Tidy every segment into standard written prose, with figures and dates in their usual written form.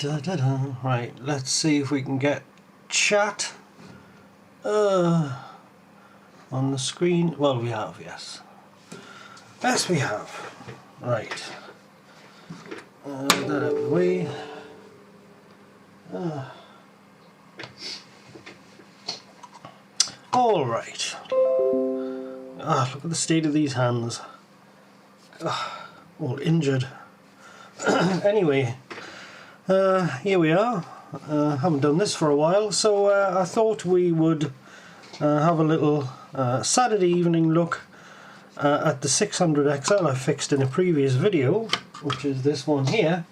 Right, let's see if we can get chat on the screen. Well, we have, yes. Yes, we have. Right. That out of the way. All right. Look at the state of these hands. All injured. Anyway, here we are. Haven't done this for a while, so I thought we would have a little Saturday evening look at the 600 XL I fixed in a previous video, which is this one here.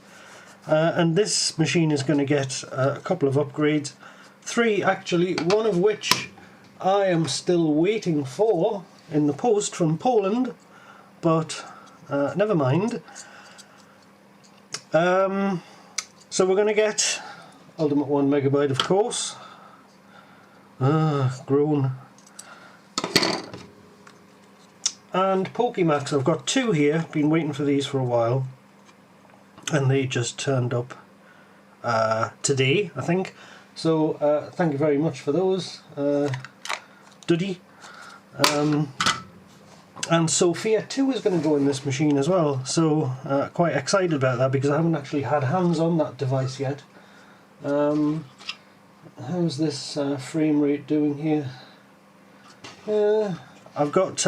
And this machine is going to get a couple of upgrades. 3 actually, one of which I am still waiting for in the post from Poland, but never mind. So we're going to get Ultimate 1 megabyte, of course. Grown. And Pokémax. I've got 2 here, been waiting for these for a while, and they just turned up today, I think. So thank you very much for those, Duddy. And Sophia 2 is going to go in this machine as well, so quite excited about that because I haven't actually had hands on that device yet. How's this frame rate doing here? I've got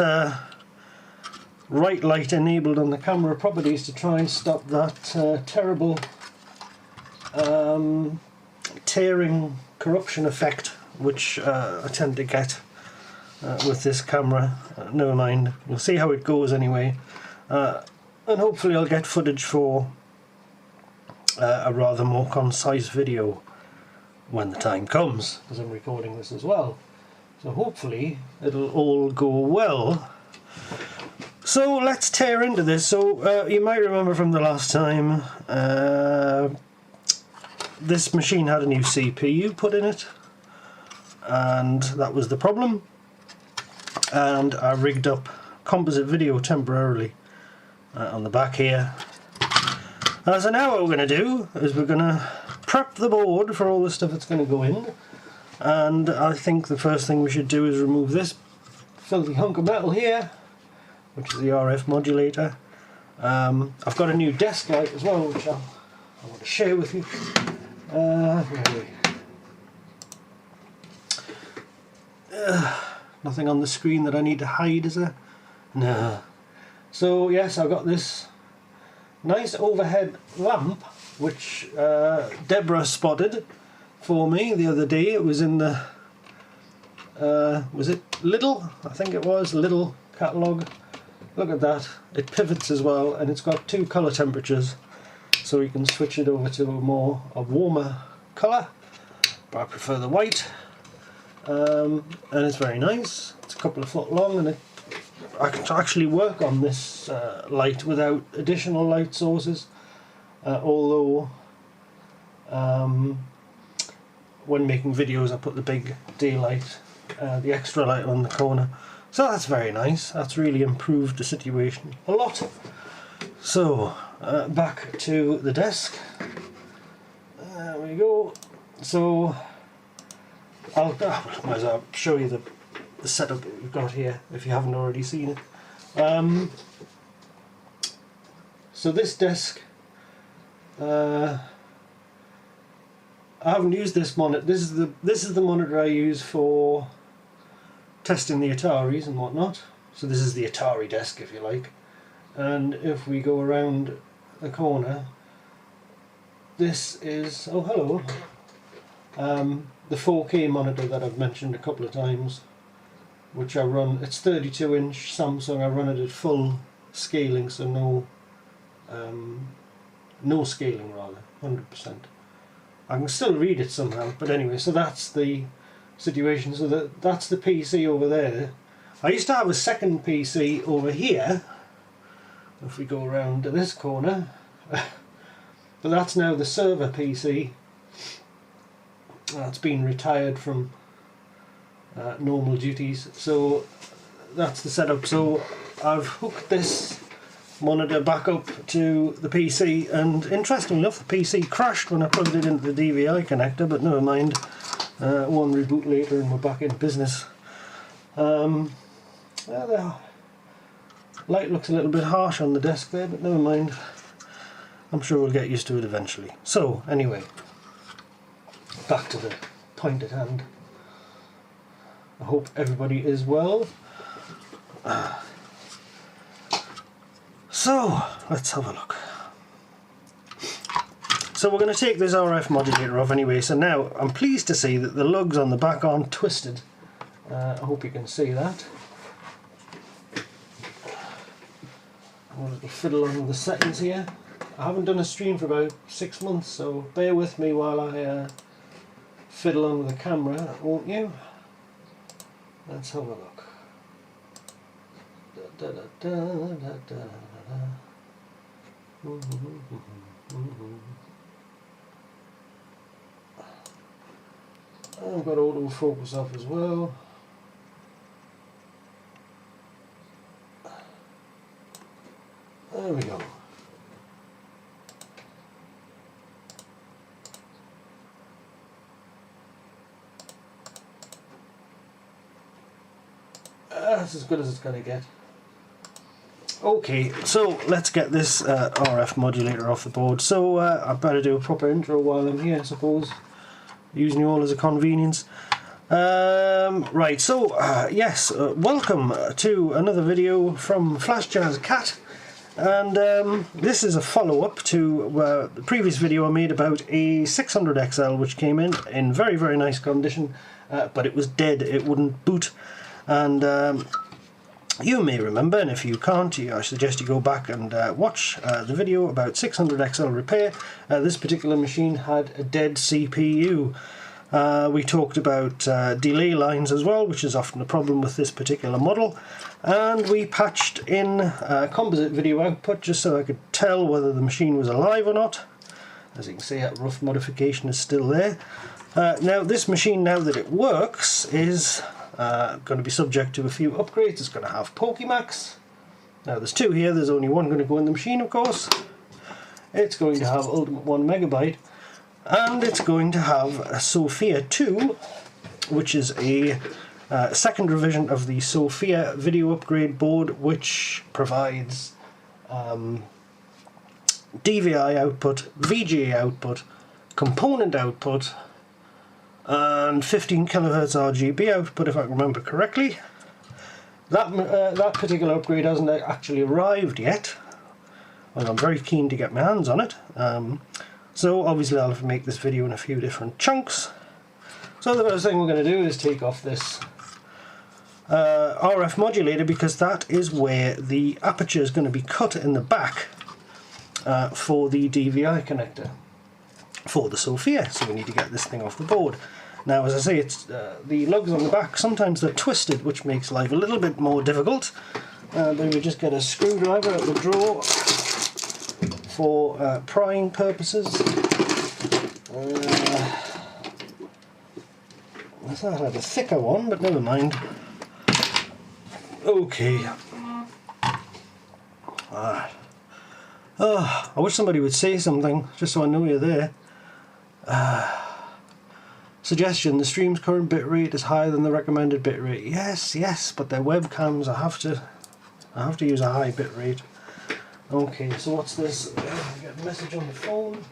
right light enabled on the camera properties to try and stop that terrible tearing corruption effect which I tend to get with this camera. Never mind, we'll see how it goes anyway, and hopefully I'll get footage for a rather more concise video when the time comes, because I'm recording this as well, so hopefully it'll all go well. So let's tear into this. So you might remember from the last time, this machine had a new CPU put in it, and that was the problem. And I rigged up composite video temporarily on the back here. So now what we're going to do is we're going to prep the board for all the stuff that's going to go in, and I think the first thing we should do is remove this filthy hunk of metal here, which is the RF modulator. I've got a new desk light as well, which I want to share with you. Where are we? Nothing on the screen that I need to hide, is there? No. So yes, I've got this nice overhead lamp which Deborah spotted for me the other day. It was in the was it Lidl? I think it was Lidl catalogue. Look at that, it pivots as well, and it's got 2 colour temperatures, so you can switch it over to a warmer colour, but I prefer the white. And it's very nice. It's a couple of foot long, and I can actually work on this light without additional light sources, although when making videos I put the big daylight, the extra light on the corner, so that's very nice. That's really improved the situation a lot. So back to the desk. There we go. So I might as well show you the setup that we've got here if you haven't already seen it. So this desk, I haven't used this monitor. This is the monitor I use for testing the Ataris and whatnot. So this is the Atari desk, if you like. And if we go around the corner, this is, oh hello, the 4K monitor that I've mentioned a couple of times, which I run. It's 32-inch Samsung. I run it at full scaling, so no scaling rather, 100%. I can still read it somehow, but anyway, so that's the situation. So that's the PC over there. I used to have a second PC over here, if we go around to this corner, but that's now the server PC. That's been retired from normal duties, so that's the setup. So I've hooked this monitor back up to the PC, and interestingly enough the PC crashed when I plugged it into the DVI connector, but never mind, one reboot later and we're back in business. The light looks a little bit harsh on the desk there, but never mind, I'm sure we'll get used to it eventually. So anyway, back to the point at hand. I hope everybody is well. So let's have a look. So we're going to take this RF modulator off anyway. So now I'm pleased to see that the lugs on the back aren't twisted. I hope you can see that. A little fiddle on the settings here. I haven't done a stream for about 6 months, so bear with me while I fiddle on with the camera, won't you? Let's have a look. Da, da, da, da, da, da, da. I've got autofocus off as well. There we go. That's as good as it's going to get. Okay, so let's get this RF modulator off the board. So I better do a proper intro while I'm here, I suppose, using you all as a convenience. Right, so yes, welcome to another video from Flash Jazz Cat, and this is a follow-up to the previous video I made about a 600XL which came in very, very nice condition, but it was dead, it wouldn't boot. And you may remember, and if you can't, I suggest you go back and watch the video about 600XL repair. This particular machine had a dead CPU. We talked about delay lines as well, which is often a problem with this particular model. And we patched in composite video output just so I could tell whether the machine was alive or not. As you can see, that rough modification is still there. Now this machine, now that it works, is going to be subject to a few upgrades. It's going to have Pokémax. Now there's two here, there's only one going to go in the machine of course. It's going to have Ultimate 1 MB, and it's going to have a Sophia 2, which is a second revision of the Sophia video upgrade board, which provides DVI output, VGA output, component output, and 15 kHz RGB output, if I remember correctly. That particular upgrade hasn't actually arrived yet, and I'm very keen to get my hands on it. So obviously I'll have to make this video in a few different chunks. So the first thing we're going to do is take off this RF modulator, because that is where the aperture is going to be cut in the back for the DVI connector for the Sophia. So we need to get this thing off the board. Now, as I say, it's the lugs on the back, sometimes they're twisted, which makes life a little bit more difficult. Then we just get a screwdriver out the drawer for prying purposes. I thought I had a thicker one, but never mind. Okay. Oh, I wish somebody would say something, just so I know you're there. Suggestion: the stream's current bitrate is higher than the recommended bitrate. Yes, yes, but they're webcams. I have to use a high bitrate. Okay, so what's this? I get a message on the phone.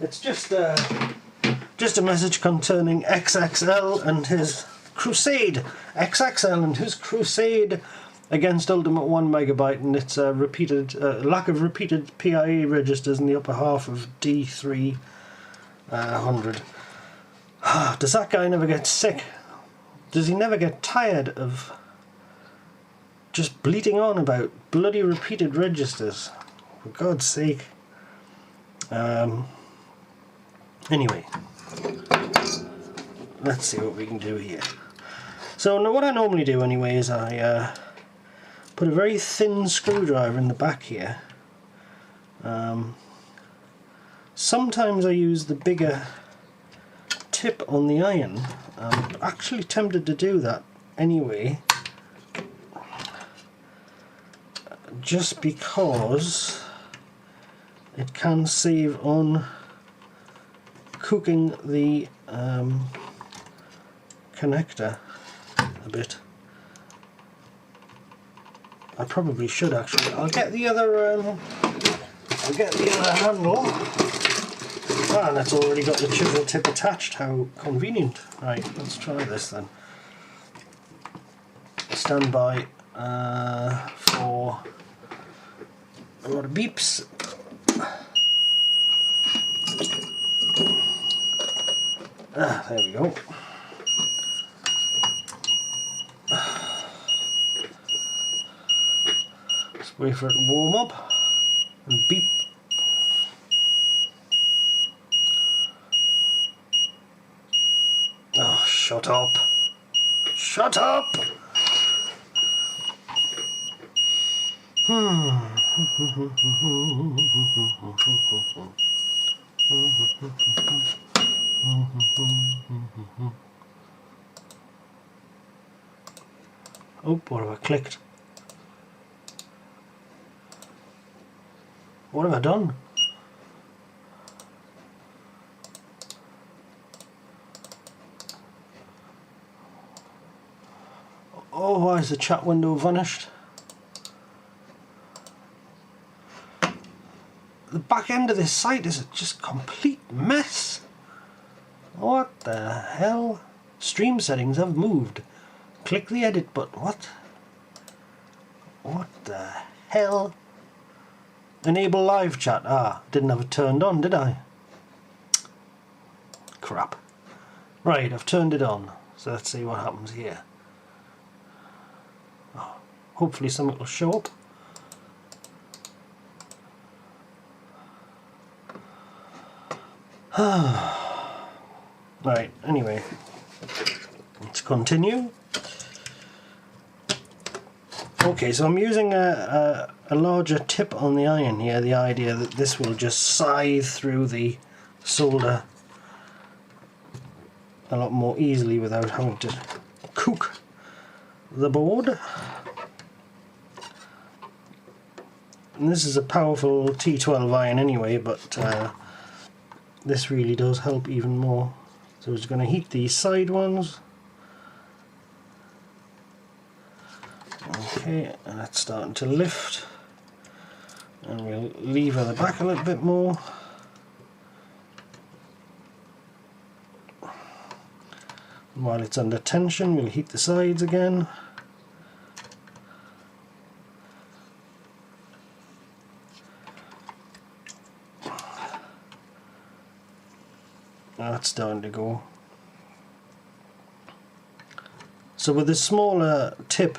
It's just a message concerning XXL and his crusade. XXL and his crusade against Ultimate 1 MB, and its lack of repeated PIE registers in the upper half of D300. Does that guy never get sick? Does he never get tired of just bleating on about bloody repeated registers? For God's sake. Anyway, let's see what we can do here. So what I normally do anyway is I put a very thin screwdriver in the back here. Sometimes I use the bigger tip on the iron. I'm actually tempted to do that anyway, just because it can save on cooking the connector a bit. I probably should actually. I'll get the other handle. Ah, and it's already got the chisel tip attached. How convenient. Right, let's try this then. Stand by for a lot of beeps. Ah, there we go. Let's wait for it to warm up and beep. Oh, shut up. Shut up! Oh, what have I clicked? What have I done? Oh, why is the chat window vanished? The back end of this site is just a complete mess. What the hell? Stream settings have moved. Click the edit button. What? What the hell? Enable live chat. Ah, didn't have it turned on, did I? Crap. Right, I've turned it on. So let's see what happens here. Oh, hopefully something will show up. Right, anyway, let's continue. Okay, so I'm using a larger tip on the iron here, the idea that this will just scythe through the solder a lot more easily without having to cook the board. And this is a powerful T12 iron anyway, but this really does help even more. So it's going to heat these side ones. Okay, and it's starting to lift. And we'll lever the back a little bit more. And while it's under tension, we'll heat the sides again. Now it's starting to go. So with the smaller tip,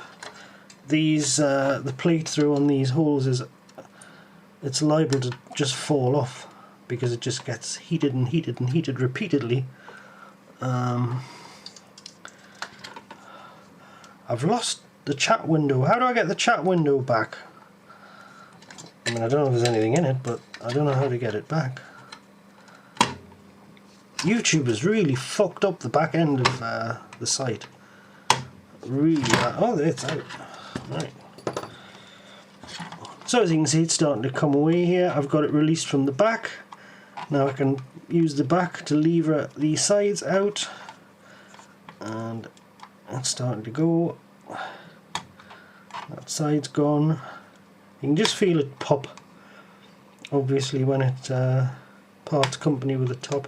these the plate through on these holes it's liable to just fall off because it just gets heated and heated and heated repeatedly. I've lost the chat window. How do I get the chat window back? I mean, I don't know if there's anything in it, but I don't know how to get it back. YouTube has really fucked up the back end of the site. Really bad. Oh, it's out. Right. So as you can see, it's starting to come away here. I've got it released from the back. Now I can use the back to lever the sides out. And it's starting to go. That side's gone. You can just feel it pop. Obviously when it parts company with the top.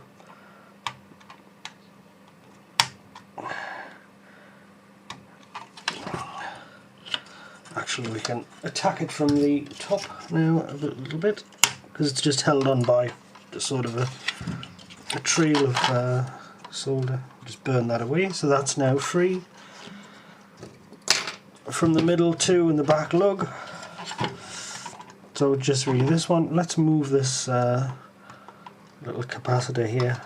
Actually, we can attack it from the top now a little bit, because it's just held on by sort of a trail of solder. Just burn that away, so that's now free from the middle to and the back lug. So just really this one. Let's move this little capacitor here.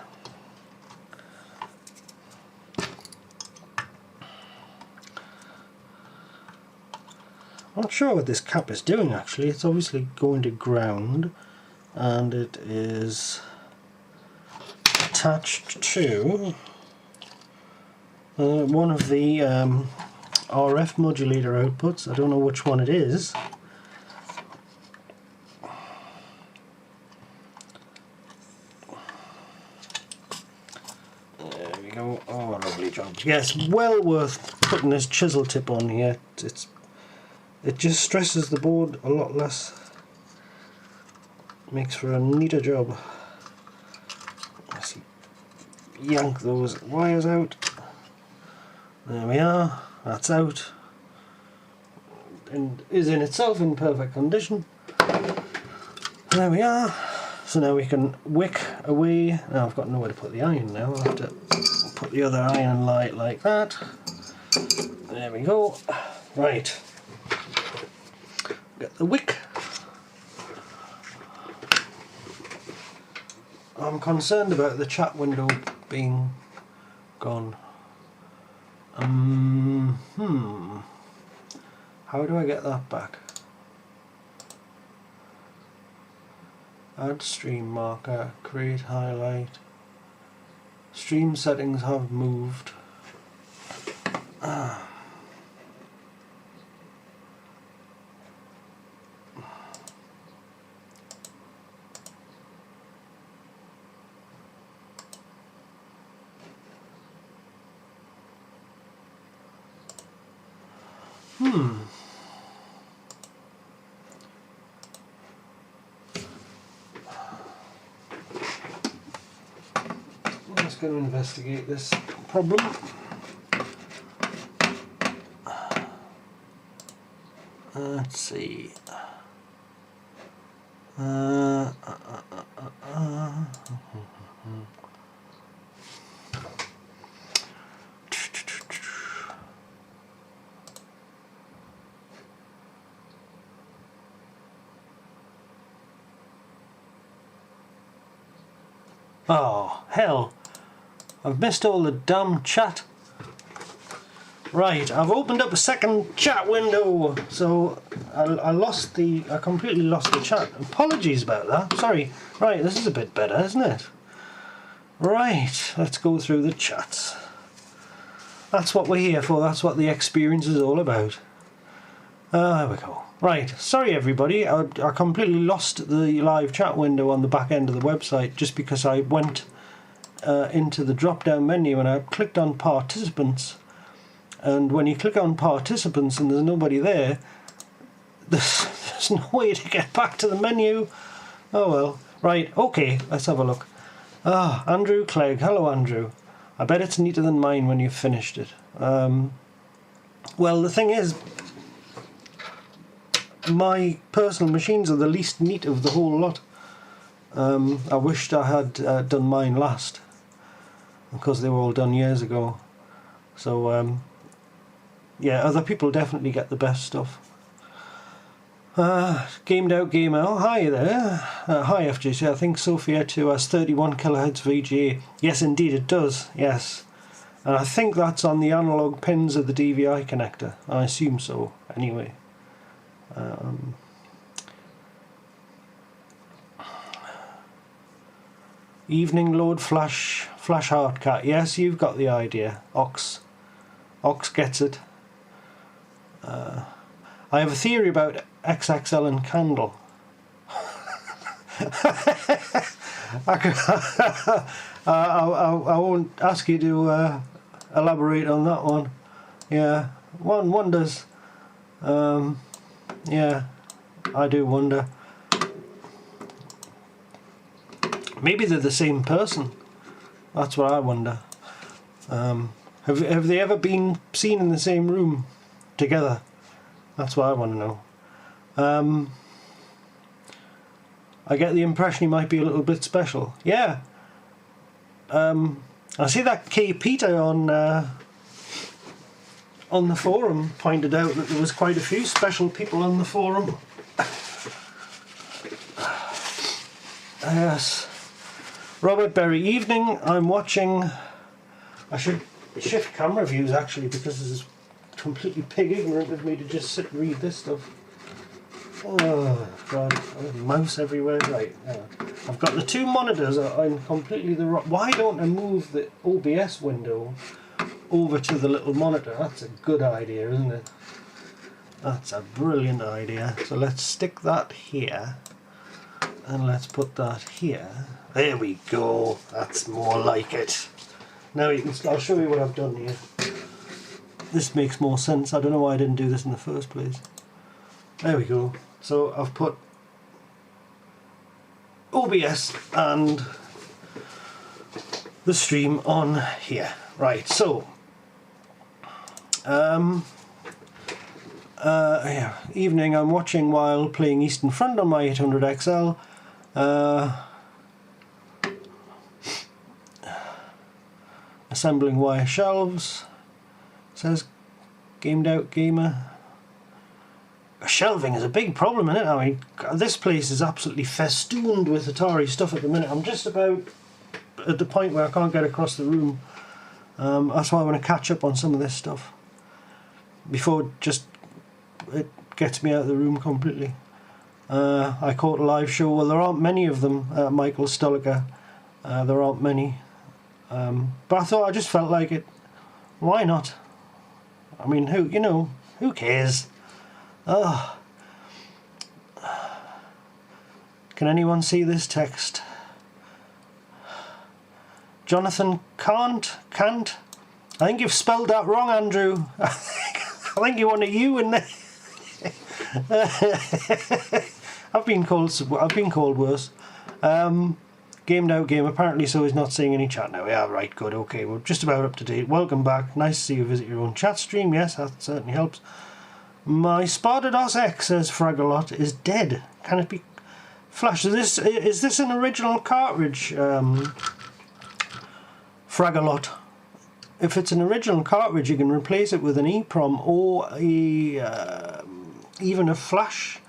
I'm not sure what this cap is doing actually. It's obviously going to ground, and it is attached to one of the RF modulator outputs. I don't know which one it is. There we go. Oh, lovely job. Yes, well worth putting this chisel tip on here. It just stresses the board a lot less. Makes for a neater job. Let's yank those wires out. There we are. That's out. And is in itself in perfect condition. There we are. So now we can wick away. Now I've got nowhere to put the iron now. I'll have to put the other iron light like that. There we go. Right. Get the wick. I'm concerned about the chat window being gone. How do I get that back? Add stream marker, create highlight. Stream settings have moved. Let's go and investigate this problem. Let's see. Oh, hell. I've missed all the damn chat. Right, I've opened up a second chat window. So I completely lost the chat. Apologies about that. Sorry. Right, this is a bit better, isn't it? Right, let's go through the chats. That's what we're here for. That's what the experience is all about. There we go. Right, sorry everybody, I completely lost the live chat window on the back end of the website just because I went into the drop down menu and I clicked on participants, and when you click on participants and there's nobody there, there's no way to get back to the menu. Oh well. Right, okay, let's have a look. Andrew Clegg, hello Andrew. I bet it's neater than mine when you've finished it. Well, the thing is, my personal machines are the least neat of the whole lot. I wished I had done mine last, because they were all done years ago. So yeah, other people definitely get the best stuff. Gamed Out Gamer, oh, hi there. Hi FJC, I think Sophia 2 has 31 kHz VGA. Yes indeed it does, yes. And I think that's on the analog pins of the DVI connector. I assume so, anyway. Evening load flash hardcat. Yes, you've got the idea. Ox gets it. I have a theory about XXL and candle. I won't ask you to elaborate on that one. Yeah, one wonders. Yeah, I do wonder. Maybe they're the same person. That's what I wonder. Have they ever been seen in the same room together? That's what I want to know. I get the impression he might be a little bit special. Yeah. I see that K. Peter on the forum pointed out that there was quite a few special people on the forum. Yes. Robert Berry, evening. I'm watching. I should shift camera views actually, because this is completely pig ignorant of me to just sit and read this stuff. Oh god, there's a mouse everywhere. Right, I've got the two monitors on completely the wrong. Why don't I move the OBS window over to the little monitor? That's a good idea, isn't it? That's a brilliant idea. So let's stick that here, and let's put that here. There we go. That's more like it. Now you can. I'll show you what I've done here. This makes more sense. I don't know why I didn't do this in the first place. There we go. So I've put OBS and the stream on here. Right, so yeah, evening I'm watching while playing Eastern Front on my 800XL. Assembling wire shelves. Says gamed out gamer. Shelving is a big problem, isn't it? I mean, this place is absolutely festooned with Atari stuff at the minute. I'm just about at the point where I can't get across the room. That's why I want to catch up on some of this stuff before it gets me out of the room completely. I caught a live show. Well, there aren't many of them, Michael Stoliker. There aren't many. But I just felt like it. Why not? I mean, who cares? Oh. Can anyone see this text? Jonathan Can't? I think you've spelled that wrong, Andrew. I think you want a U in there. I've been called worse. Gamed out game. Apparently, so he's not seeing any chat now. Yeah, right, good, okay. We're just about up to date. Welcome back. Nice to see you visit your own chat stream. Yes, that certainly helps. My Spartados X, says Fragalot, is dead. Can it be flashed? Is this an original cartridge, Fragalot? If it's an original cartridge, you can replace it with an EEPROM or even a flash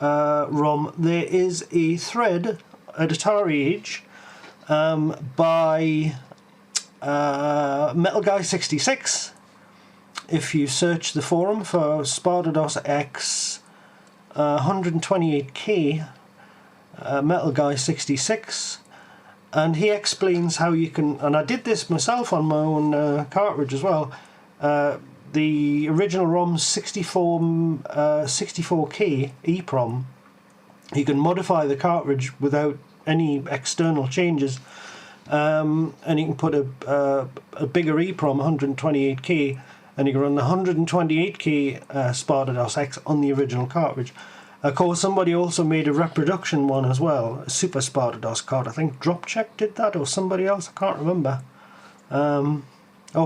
ROM. There is a thread at Atari Age by Metal Guy 66. If you search the forum for Spartados X 128K Metal Guy 66, and he explains how you can, and I did this myself on my own cartridge as well, the original ROM's 64K EEPROM, you can modify the cartridge without any external changes, and you can put a bigger EEPROM, 128K, and you can run the 128K Spartados X on the original cartridge. Of course, somebody also made a reproduction one as well, a Super Spartados card. I think Dropcheck did that, or somebody else, I can't remember. Oh,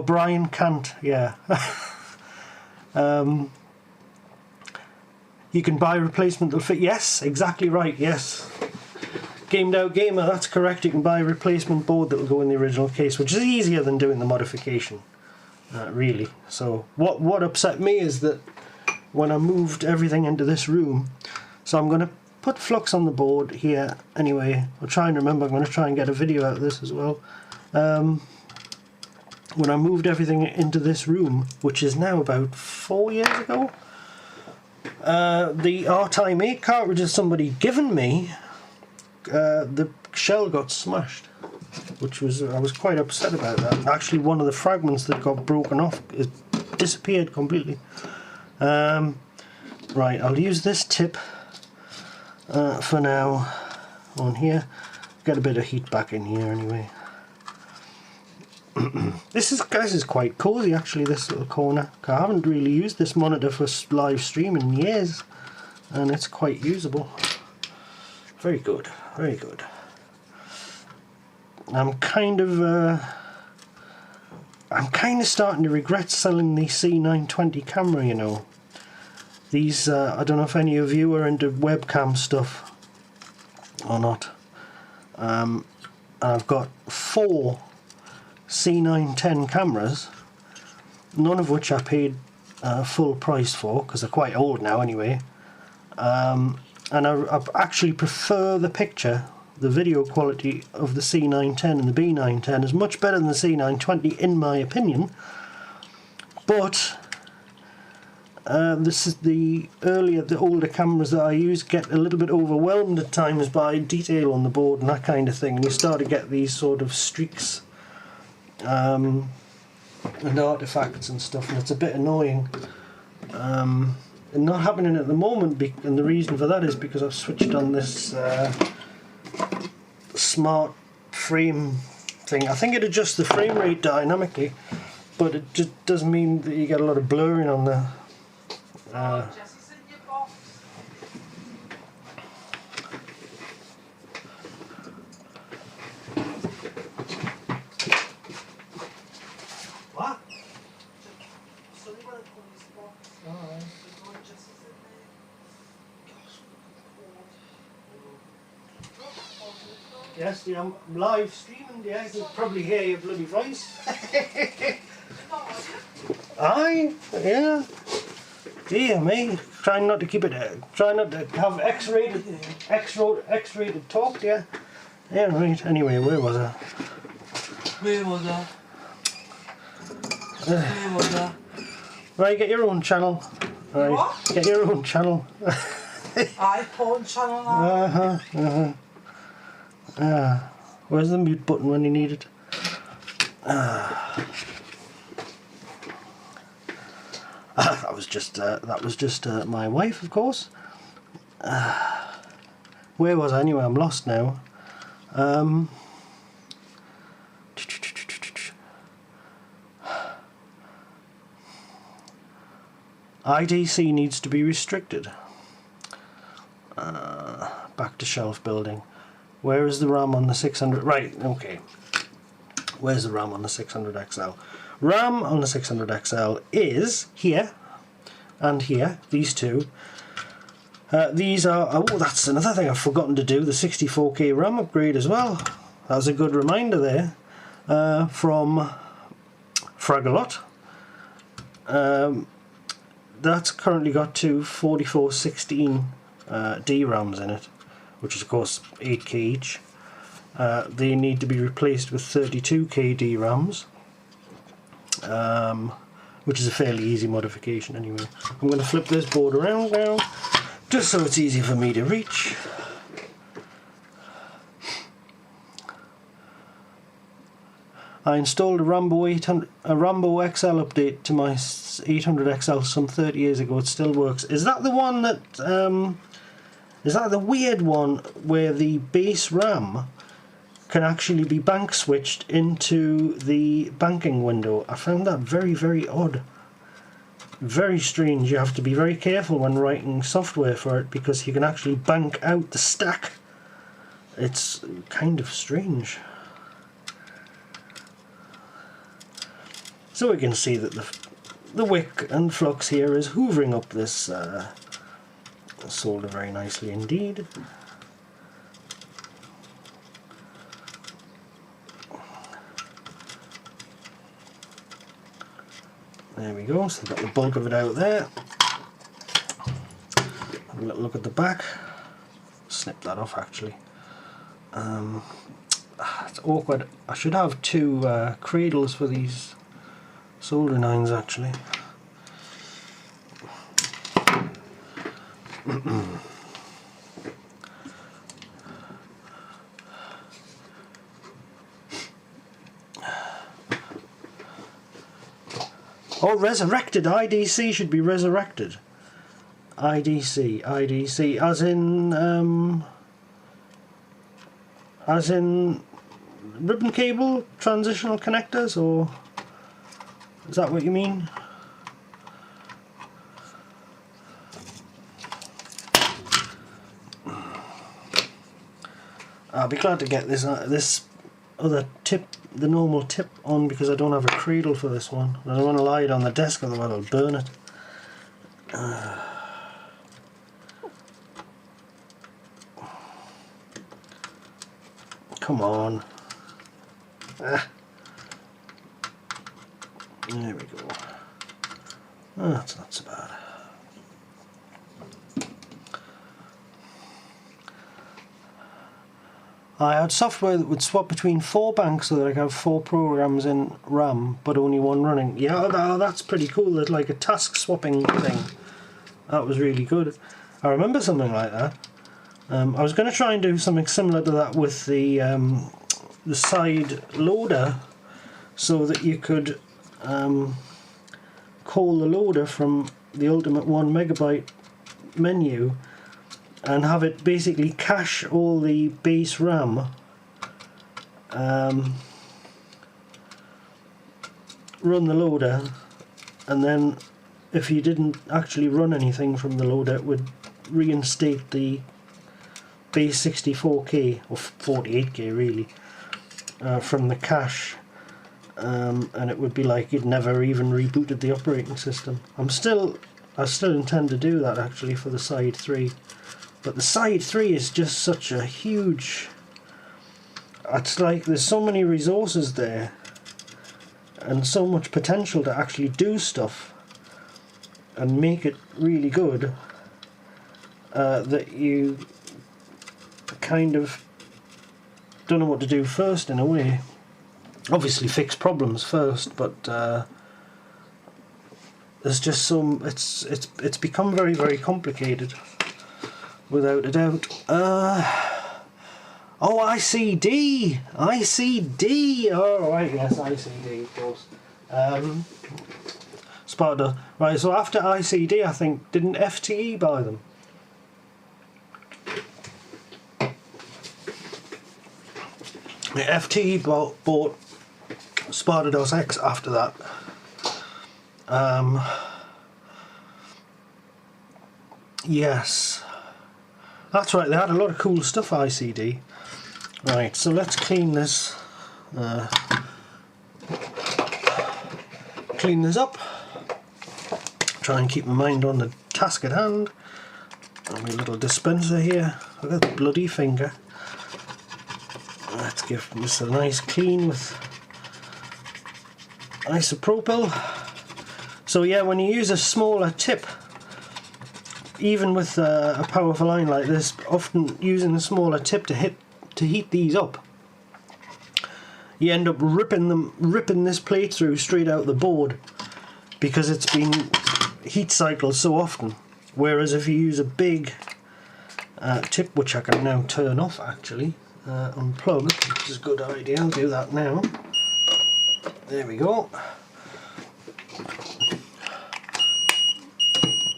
Brian Kant, yeah. You can buy a replacement that'll fit. Yes, exactly right, yes. Gamed Out Gamer, that's correct. You can buy a replacement board that will go in the original case, which is easier than doing the modification, really. So what upset me is that when I moved everything into this room, so I'm going to put Flux on the board here anyway. I'll try and remember, I'm going to try and get a video out of this as well. When I moved everything into this room, which is now about 4 years ago, the R-Time 8 cartridge somebody given me, the shell got smashed, which was, I was quite upset about that. Actually, one of the fragments that got broken off is disappeared completely. Right, I'll use this tip for now on here. Get a bit of heat back in here anyway. This is quite cozy actually, this little corner. I haven't really used this monitor for live streaming in years, and it's quite usable. Very good, very good. I'm kind of starting to regret selling the C920 camera, you know. These, I don't know if any of you are into webcam stuff or not. I've got 4 C910 cameras, none of which I paid full price for, because they're quite old now anyway. And I actually prefer the video quality of the C910 and the B910 is much better than the C920 in my opinion. But this is the older cameras that I use get a little bit overwhelmed at times by detail on the board and that kind of thing, and you start to get these sort of streaks and artifacts and stuff, and it's a bit annoying. And not happening at the moment, and the reason for that is because I've switched on this smart frame thing. I think it adjusts the frame rate dynamically, but it just doesn't mean that you get a lot of blurring on the What? Yes, yeah, I'm live streaming, yeah, you can probably hear your bloody voice. Aye, yeah. Dear me, trying not to keep it, trying not to have X-rated talk, yeah. Yeah, right, anyway, where was I? Right, get your own channel. Right, what? Get your own channel. iPhone channel now. Where's the mute button when you need it? That was just my wife, of course. Where was I anyway? I'm lost now. IDC needs to be restricted. Back to shelf building. Where is the RAM on the 600? Right, okay. Where's the RAM on the 600XL? RAM on the 600XL is here and here, these two. These are, oh, that's another thing I've forgotten to do, the 64K RAM upgrade as well. That was a good reminder there from Fragalot. That's currently got two 4416 DRAMs in it, which is of course 8K each. They need to be replaced with 32K DRAMs, which is a fairly easy modification anyway. I'm going to flip this board around now, just so it's easy for me to reach. I installed a Rambo XL update to my 800XL some 30 years ago. It still works. Is that the one that is that the weird one where the base RAM can actually be bank switched into the banking window? I found that very, very odd. Very strange. You have to be very careful when writing software for it because you can actually bank out the stack. It's kind of strange. So we can see that the wick and flux here is hoovering up this solder very nicely indeed. There we go, so we've got the bulk of it out there. Have a little look at the back. Snip that off actually. It's awkward. I should have two cradles for these soldering irons actually. Oh, resurrected. IDC should be resurrected. IDC, as in ribbon cable transitional connectors, or is that what you mean? I'll be glad to get this other tip, the normal tip, on because I don't have a cradle for this one. I don't want to lie it on the desk, otherwise I'll burn it. Come on. There we go. Oh, that's not so bad. I had software that would swap between 4 banks so that I could have 4 programs in RAM but only one running. Yeah, that's pretty cool. That's like a task swapping thing. That was really good. I remember something like that. I was going to try and do something similar to that with the side loader, so that you could call the loader from the ultimate 1 megabyte menu and have it basically cache all the base RAM, run the loader, and then if you didn't actually run anything from the loader, it would reinstate the base 64K or 48K really from the cache, and it would be like you'd never even rebooted the operating system. I still intend to do that actually for the Side 3. But the Side 3 is just such a huge... It's like there's so many resources there and so much potential to actually do stuff and make it really good, that you kind of don't know what to do first in a way. Obviously fix problems first, but there's just some... It's become very, very complicated. Without a doubt. Oh, ICD! ICD! Oh, right, yes, ICD, of course. Sparta. Right, so after ICD, I think, didn't FTE buy them? The FTE bought Sparta X after that. Yes. That's right, they had a lot of cool stuff, ICD. Right, so let's clean this. Clean this up. Try and keep my mind on the task at hand. And my little dispenser here. Look at the bloody finger. Let's give this a nice clean with isopropyl. So yeah, when you use a smaller tip, even with a powerful iron like this, often using a smaller tip to heat these up, you end up ripping this plate through straight out the board because it's been heat cycled so often. Whereas if you use a big tip, which I can now turn off actually, unplug, which is a good idea. I'll do that now. There we go.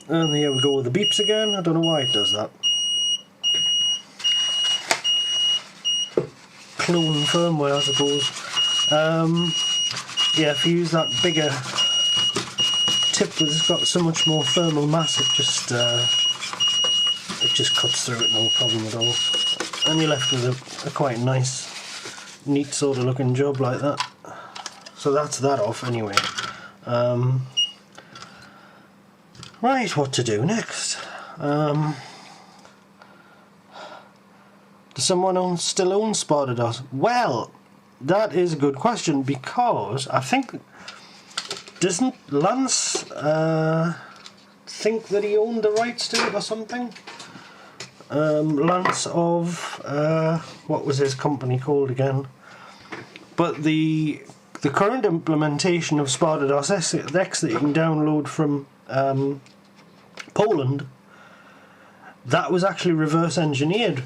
And here we go with the beeps again. I don't know why it does that. Clone firmware, I suppose. Yeah, if you use that bigger tip that's got so much more thermal mass, it just cuts through it, no problem at all. And you're left with a quite nice, neat sort of looking job like that. So that's that off anyway. Right, what to do next? Does someone still own Sparta? Well, that is a good question, because I think, doesn't Lance think that he owned the rights to it or something? Lance of what was his company called again? But the current implementation of Sparta X that you can download from Poland, that was actually reverse engineered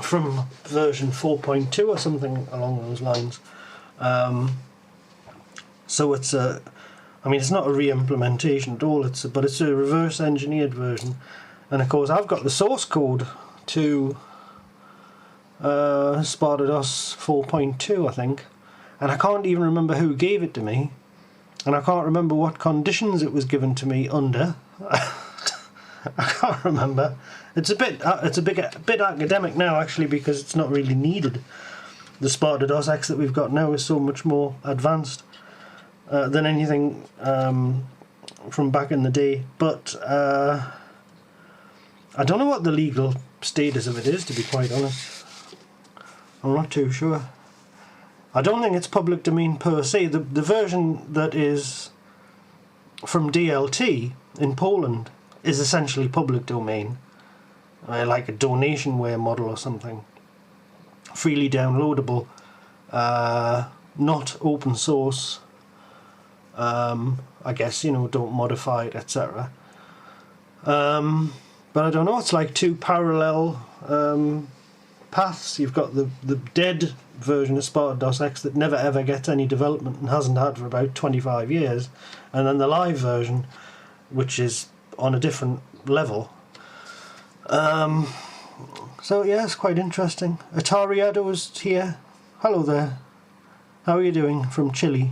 from version 4.2 or something along those lines. So it's a, I mean, it's not a re-implementation at all, but it's a reverse engineered version. And of course I've got the source code to Sparta 4.2, I think, and I can't even remember who gave it to me, and I can't remember what conditions it was given to me under. I can't remember. It's a bit academic now actually, because it's not really needed. The Sparta X that we've got now is so much more advanced than anything from back in the day. But I don't know what the legal status of it is, to be quite honest. I'm not too sure. I don't think it's public domain per se. The version that is from DLT in Poland is essentially public domain, like a donationware model or something. freely downloadable, not open source. I guess, you know, don't modify it, etc. But I don't know, it's like two parallel paths. You've got the dead version of Sparta-DOS X that never ever gets any development and hasn't had for about 25 years, and then the live version, which is on a different level. So yeah, it's quite interesting. Atari Edo's here. Hello there. How are you doing from Chile?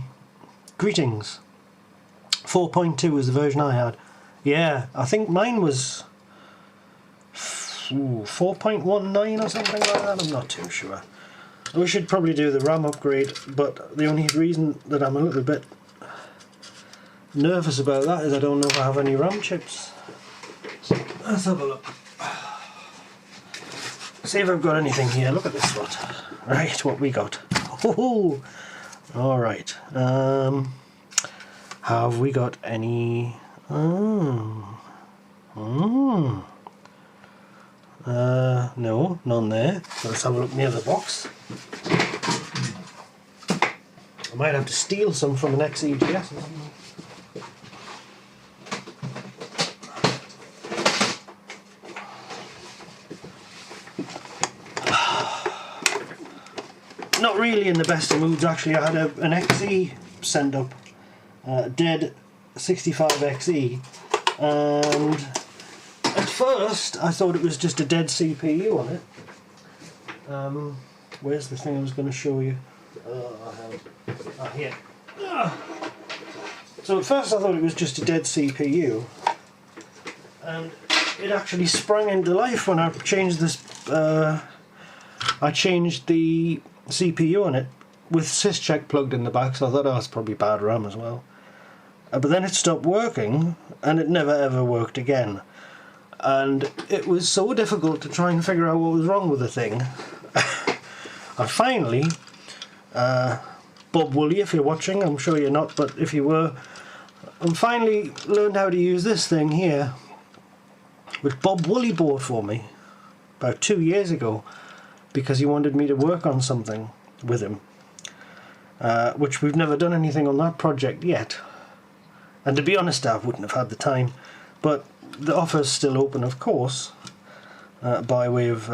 Greetings. 4.2 was the version I had. Yeah, I think mine was 4.19 or something like that. I'm not too sure. We should probably do the RAM upgrade, but the only reason that I'm a little bit nervous about that is I don't know if I have any RAM chips. So let's have a look. See if I've got anything here. Look at this lot. Right, what we got. Oh, alright. Have we got any... no, none there. So let's have a look near the box. I might have to steal some from an XEGS. Not really in the best of moods actually. I had an XE sent up, dead 65XE, and at first I thought it was just a dead CPU on it. Where's the thing I was going to show you? Here. So at first I thought it was just a dead CPU, and it actually sprang into life when I changed this. I changed the CPU on it with syscheck plugged in the back, so I thought, oh, it's probably bad RAM as well. But then it stopped working, and it never ever worked again. And it was so difficult to try and figure out what was wrong with the thing. I finally, Bob Woolley, if you're watching, I'm sure you're not, but if you were, I finally learned how to use this thing here, which Bob Woolley bought for me about 2 years ago, because he wanted me to work on something with him, which we've never done anything on that project yet. And to be honest, I wouldn't have had the time, but the offer's still open, of course, by way of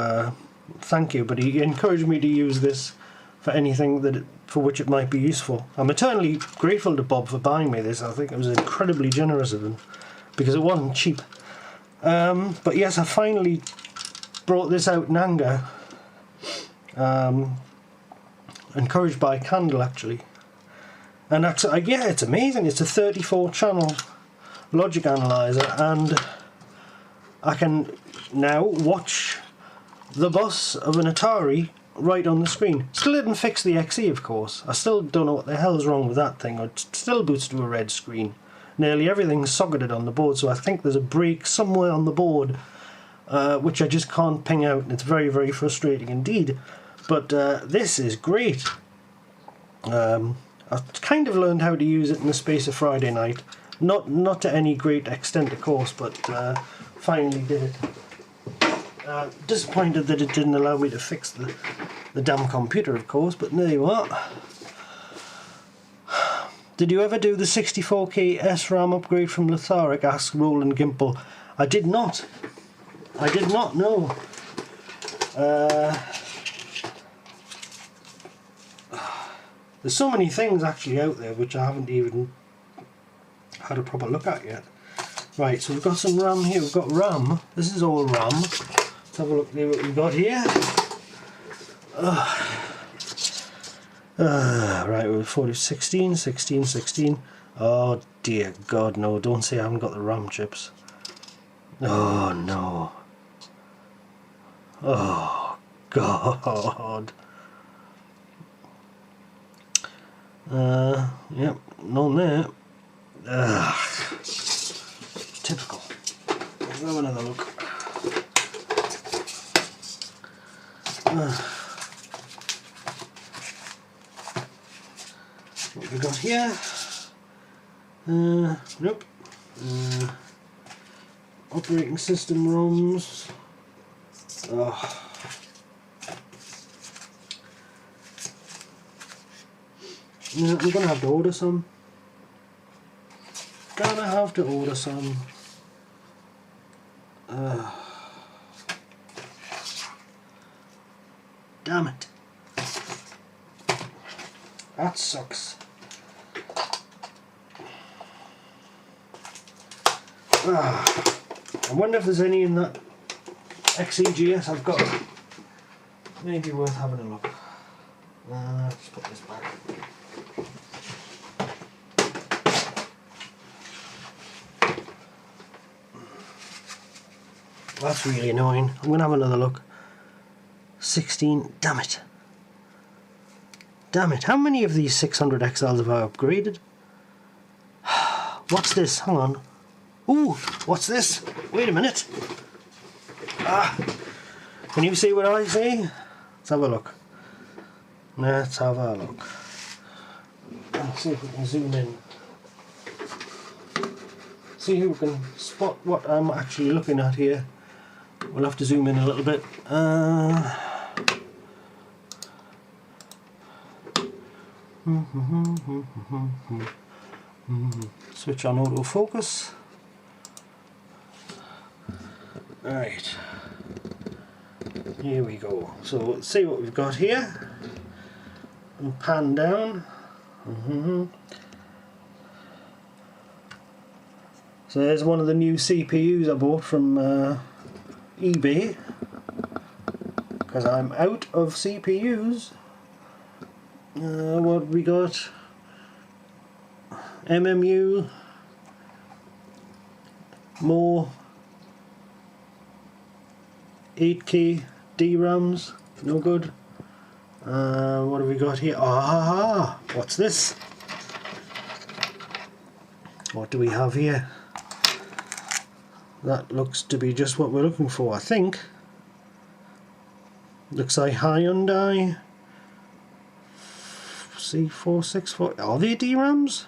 thank you. But he encouraged me to use this for anything for which it might be useful. I'm eternally grateful to Bob for buying me this. I think it was incredibly generous of him, because it wasn't cheap. But yes, I finally brought this out in anger. Encouraged by Candle, actually, and actually, yeah, it's amazing. It's a 34 channel logic analyzer, and I can now watch the bus of an Atari right on the screen. Still didn't fix the XE, of course. I still don't know what the hell's wrong with that thing. It still boots to a red screen. Nearly everything's socketed on the board, so I think there's a break somewhere on the board, which I just can't ping out, and it's very, very frustrating indeed. But this is great. I've kind of learned how to use it in the space of Friday night. Not to any great extent, of course, but finally did it. Disappointed that it didn't allow me to fix the damn computer, of course, but there you are. Did you ever do the 64K SRAM upgrade from Letharic? Asks Roland Gimple. I did not. I did not know. There's so many things actually out there which I haven't even had a proper look at yet. Right, so we've got some RAM here. We've got RAM. This is all RAM. Let's have a look at what we've got here. Right, we're 16, 16, 16. Oh dear God, no, don't say I haven't got the RAM chips. Oh no. Oh God. Yep, none there. Typical. Let's have another look. What have we got here? Nope. Operating system ROMs. Oh. I'm gonna have to order some. Gonna have to order some. Damn it. That sucks. I wonder if there's any in that XEGS I've got. Maybe worth having a look. Just put this back. That's really annoying. I'm going to have another look. 16. Damn it. Damn it. How many of these 600 XLs have I upgraded? What's this? Hang on. Ooh, what's this? Wait a minute. Can you see what I see? Let's have a look. Let's have a look. Let's see if we can zoom in. See who can spot what I'm actually looking at here. We'll have to zoom in a little bit. Switch on autofocus. Alright. Here we go. So let's see what we've got here. And pan down. So there's one of the new CPUs I bought from eBay, because I'm out of CPUs. What we got? MMU, more 8K DRAMs, no good. What have we got here? What's this? What do we have here? That looks to be just what we're looking for, I think. Looks like Hyundai C464. Are they DRAMs?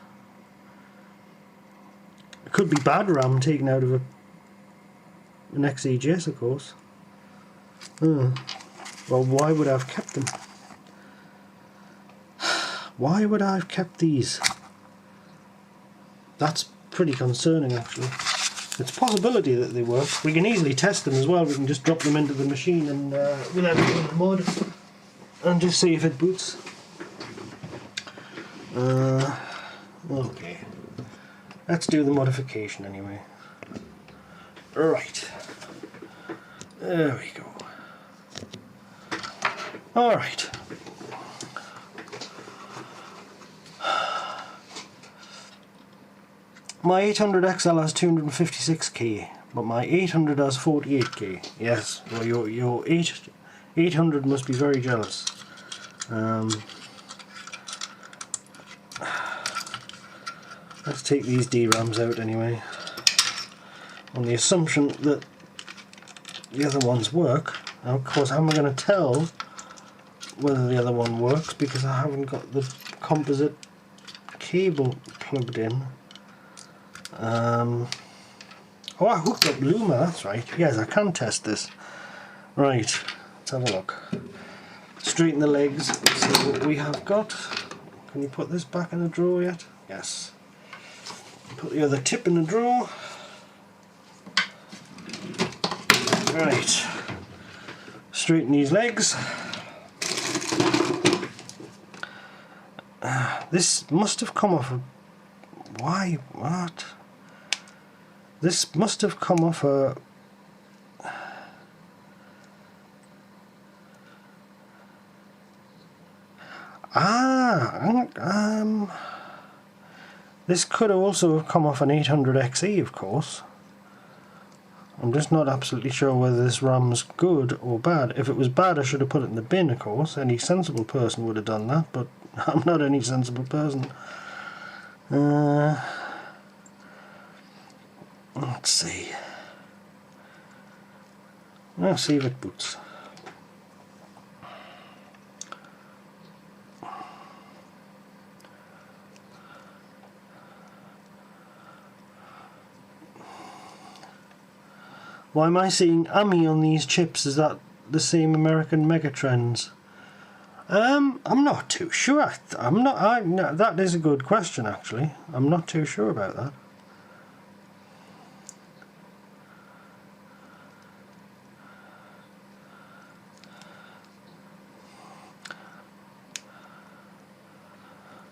It could be bad RAM taken out of an XEGS, of course. Well, why would I have kept them? Why would I have kept these? That's pretty concerning, actually. It's a possibility that they work. We can easily test them as well. We can just drop them into the machine and without doing the mod and just see if it boots. Okay. Let's do the modification anyway. Right. There we go. Alright. My 800XL has 256K, but my 800 has 48K. Yes, well your 800 must be very jealous. Let's take these DRAMs out anyway, on the assumption that the other ones work. Now, of course, how am I going to tell whether the other one works, because I haven't got the composite cable plugged in. Oh, I hooked up Luma, that's right. Yes, I can test this. Right, let's have a look. Straighten the legs, see what we have got. Can you put this back in the drawer yet? Yes. Put the other tip in the drawer. Right. Straighten these legs. This must have come off a... Why? What? This must have come off a... This could also have come off an 800XE, of course. I'm just not absolutely sure whether this RAM's good or bad. If it was bad, I should have put it in the bin, of course. Any sensible person would have done that, but I'm not any sensible person. Let's see. Let's see if it boots. Why am I seeing AMI on these chips? Is that the same American Megatrends? I'm not too sure. No, that is a good question, actually. I'm not too sure about that.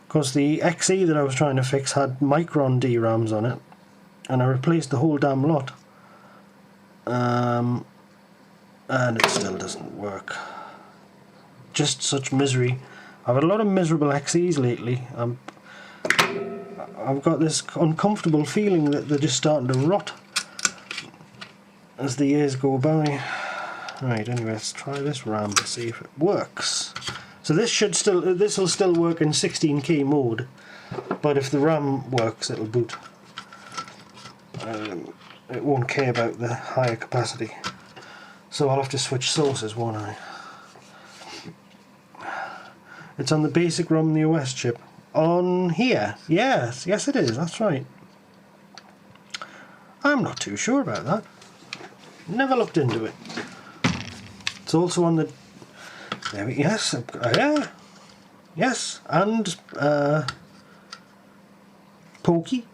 Because the XE that I was trying to fix had micron DRAMs on it, and I replaced the whole damn lot. And it still doesn't work. Just such misery. I've had a lot of miserable XEs lately. I've got this uncomfortable feeling that they're just starting to rot as the years go by. Right, anyway, let's try this RAM to see if it works. So this will still work in 16K mode, but if the RAM works, it'll boot. It won't care about the higher capacity. So I'll have to switch sources, won't I? It's on the basic ROM, the OS chip. On here? Yes it is, that's right. I'm not too sure about that. Never looked into it. It's also on the... yes, yeah. Yes, and Pokey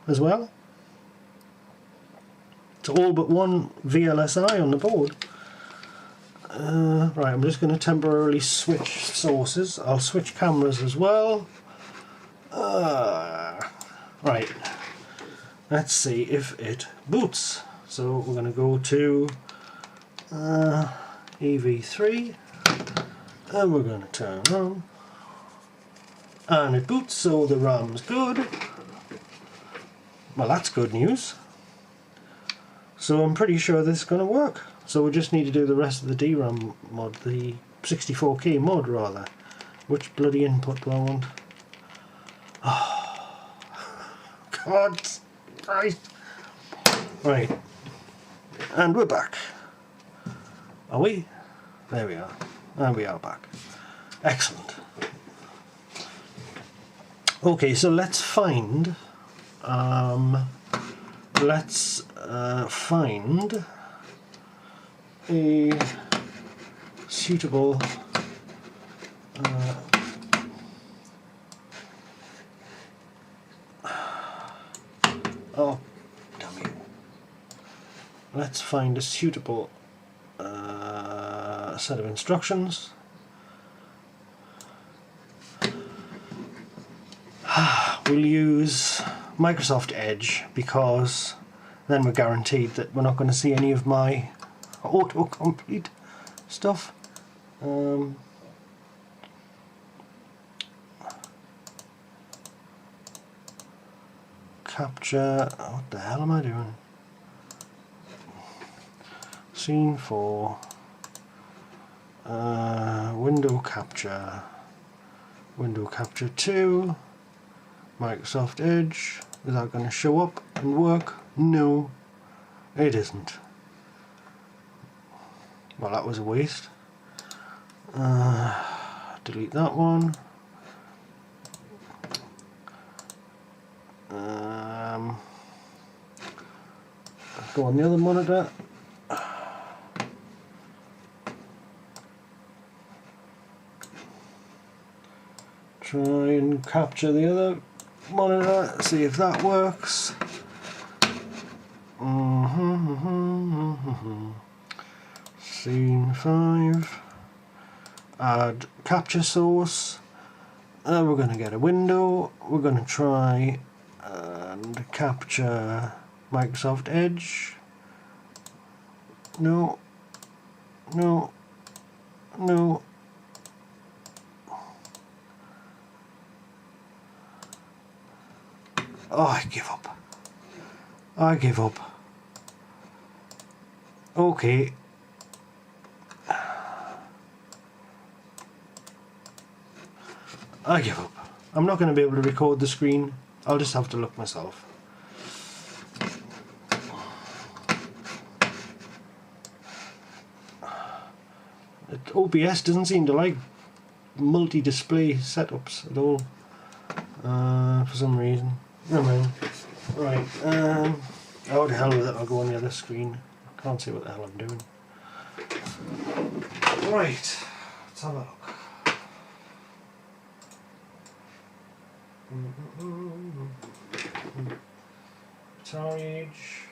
as well. It's all but one VLSI on the board. Right, I'm just going to temporarily switch sources. I'll switch cameras as well. Right, let's see if it boots. So we're going to go to EV3, and we're going to turn on. And it boots, so the RAM's good. Well, that's good news. So I'm pretty sure this is going to work. So we just need to do the rest of the DRAM mod, the 64K mod rather. Which bloody input do I want? Oh, God Christ. Right. And we're back. Are we? There we are. And we are back. Excellent. Okay, so let's find... find a suitable oh damn you. Let's find a suitable set of instructions. We'll use Microsoft Edge because then we're guaranteed that we're not going to see any of my autocomplete stuff. Capture, what the hell am I doing? Scene 4, window capture 2, Microsoft Edge. Is that going to show up and work? No, it isn't. Well, that was a waste. Delete that one. Go on the other monitor. Try and capture the other monitor, see if that works. Scene 5. Add capture source. We're going to get a window. We're going to try and capture Microsoft Edge. No. No. No. Oh, I give up. I give up. Okay. I give up. I'm not going to be able to record the screen. I'll just have to look myself. OBS doesn't seem to like multi-display setups at all. For some reason. Never mind. Right. Oh, the hell with it. I'll go on the other screen. I can't see what the hell I'm doing. Right. Let's have a look. Atari Age.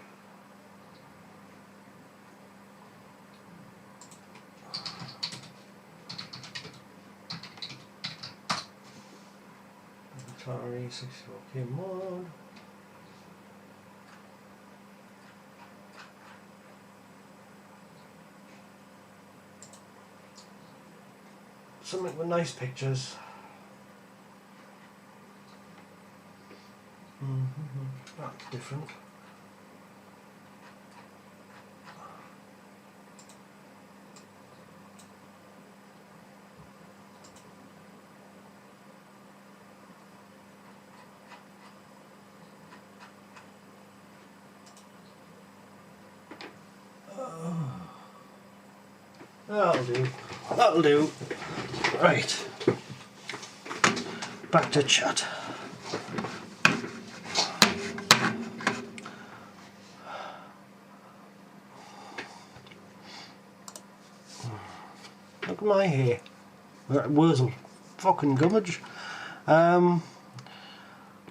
Atari 64K mod. Something with nice pictures. That's different. That'll do. That'll do. Right. Back to chat. Look at my hair. Wurzel. Fucking gummage. Not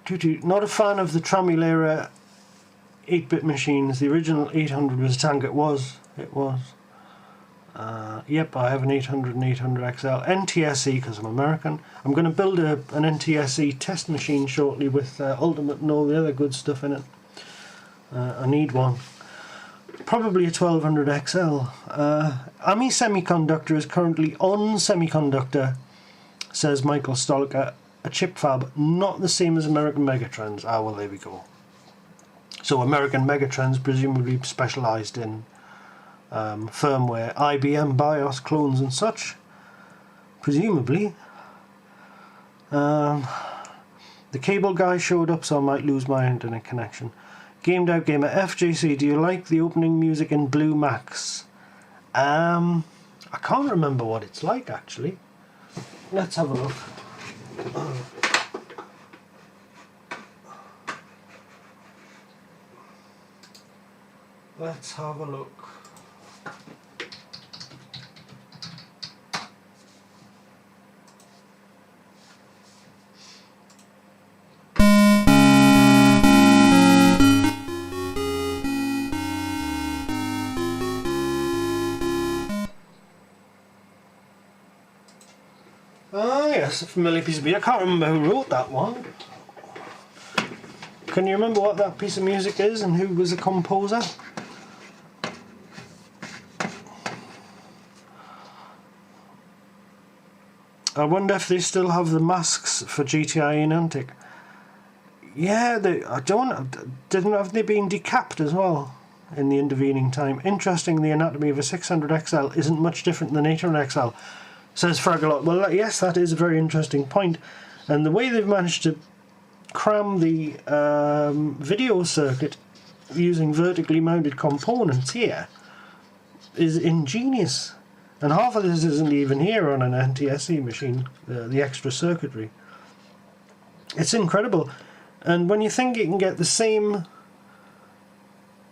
a fan of the Tramulera 8-bit machines. The original 800 was a tank. It was. Yep, I have an 800 and 800 XL NTSC because I'm American. I'm going to build an NTSC test machine shortly with Ultimate and all the other good stuff in it. I need one. Probably a 1200 XL. AMI Semiconductor is currently on Semiconductor, says Michael Stoliker. A chip fab, not the same as American Megatrends. Ah, well, there we go. So American Megatrends presumably specialised in firmware, IBM BIOS clones and such, presumably. The cable guy showed up, so I might lose my internet connection. Gamed Out Gamer FJC, do you like the opening music in Blue Max? I can't remember what it's like actually. Let's have a look. Let's have a look. Ah yes, a familiar piece of music. I can't remember who wrote that one. Can you remember what that piece of music is and who was the composer? I wonder if they still have the masks for GTI in Antic. Yeah, have they been decapped as well in the intervening time? Interesting, the anatomy of a 600XL isn't much different than 800XL, says Fragalot. Well, yes, that is a very interesting point. And the way they've managed to cram the video circuit using vertically mounted components here is ingenious. And half of this isn't even here on an NTSC machine, the extra circuitry. It's incredible. And when you think you can get the same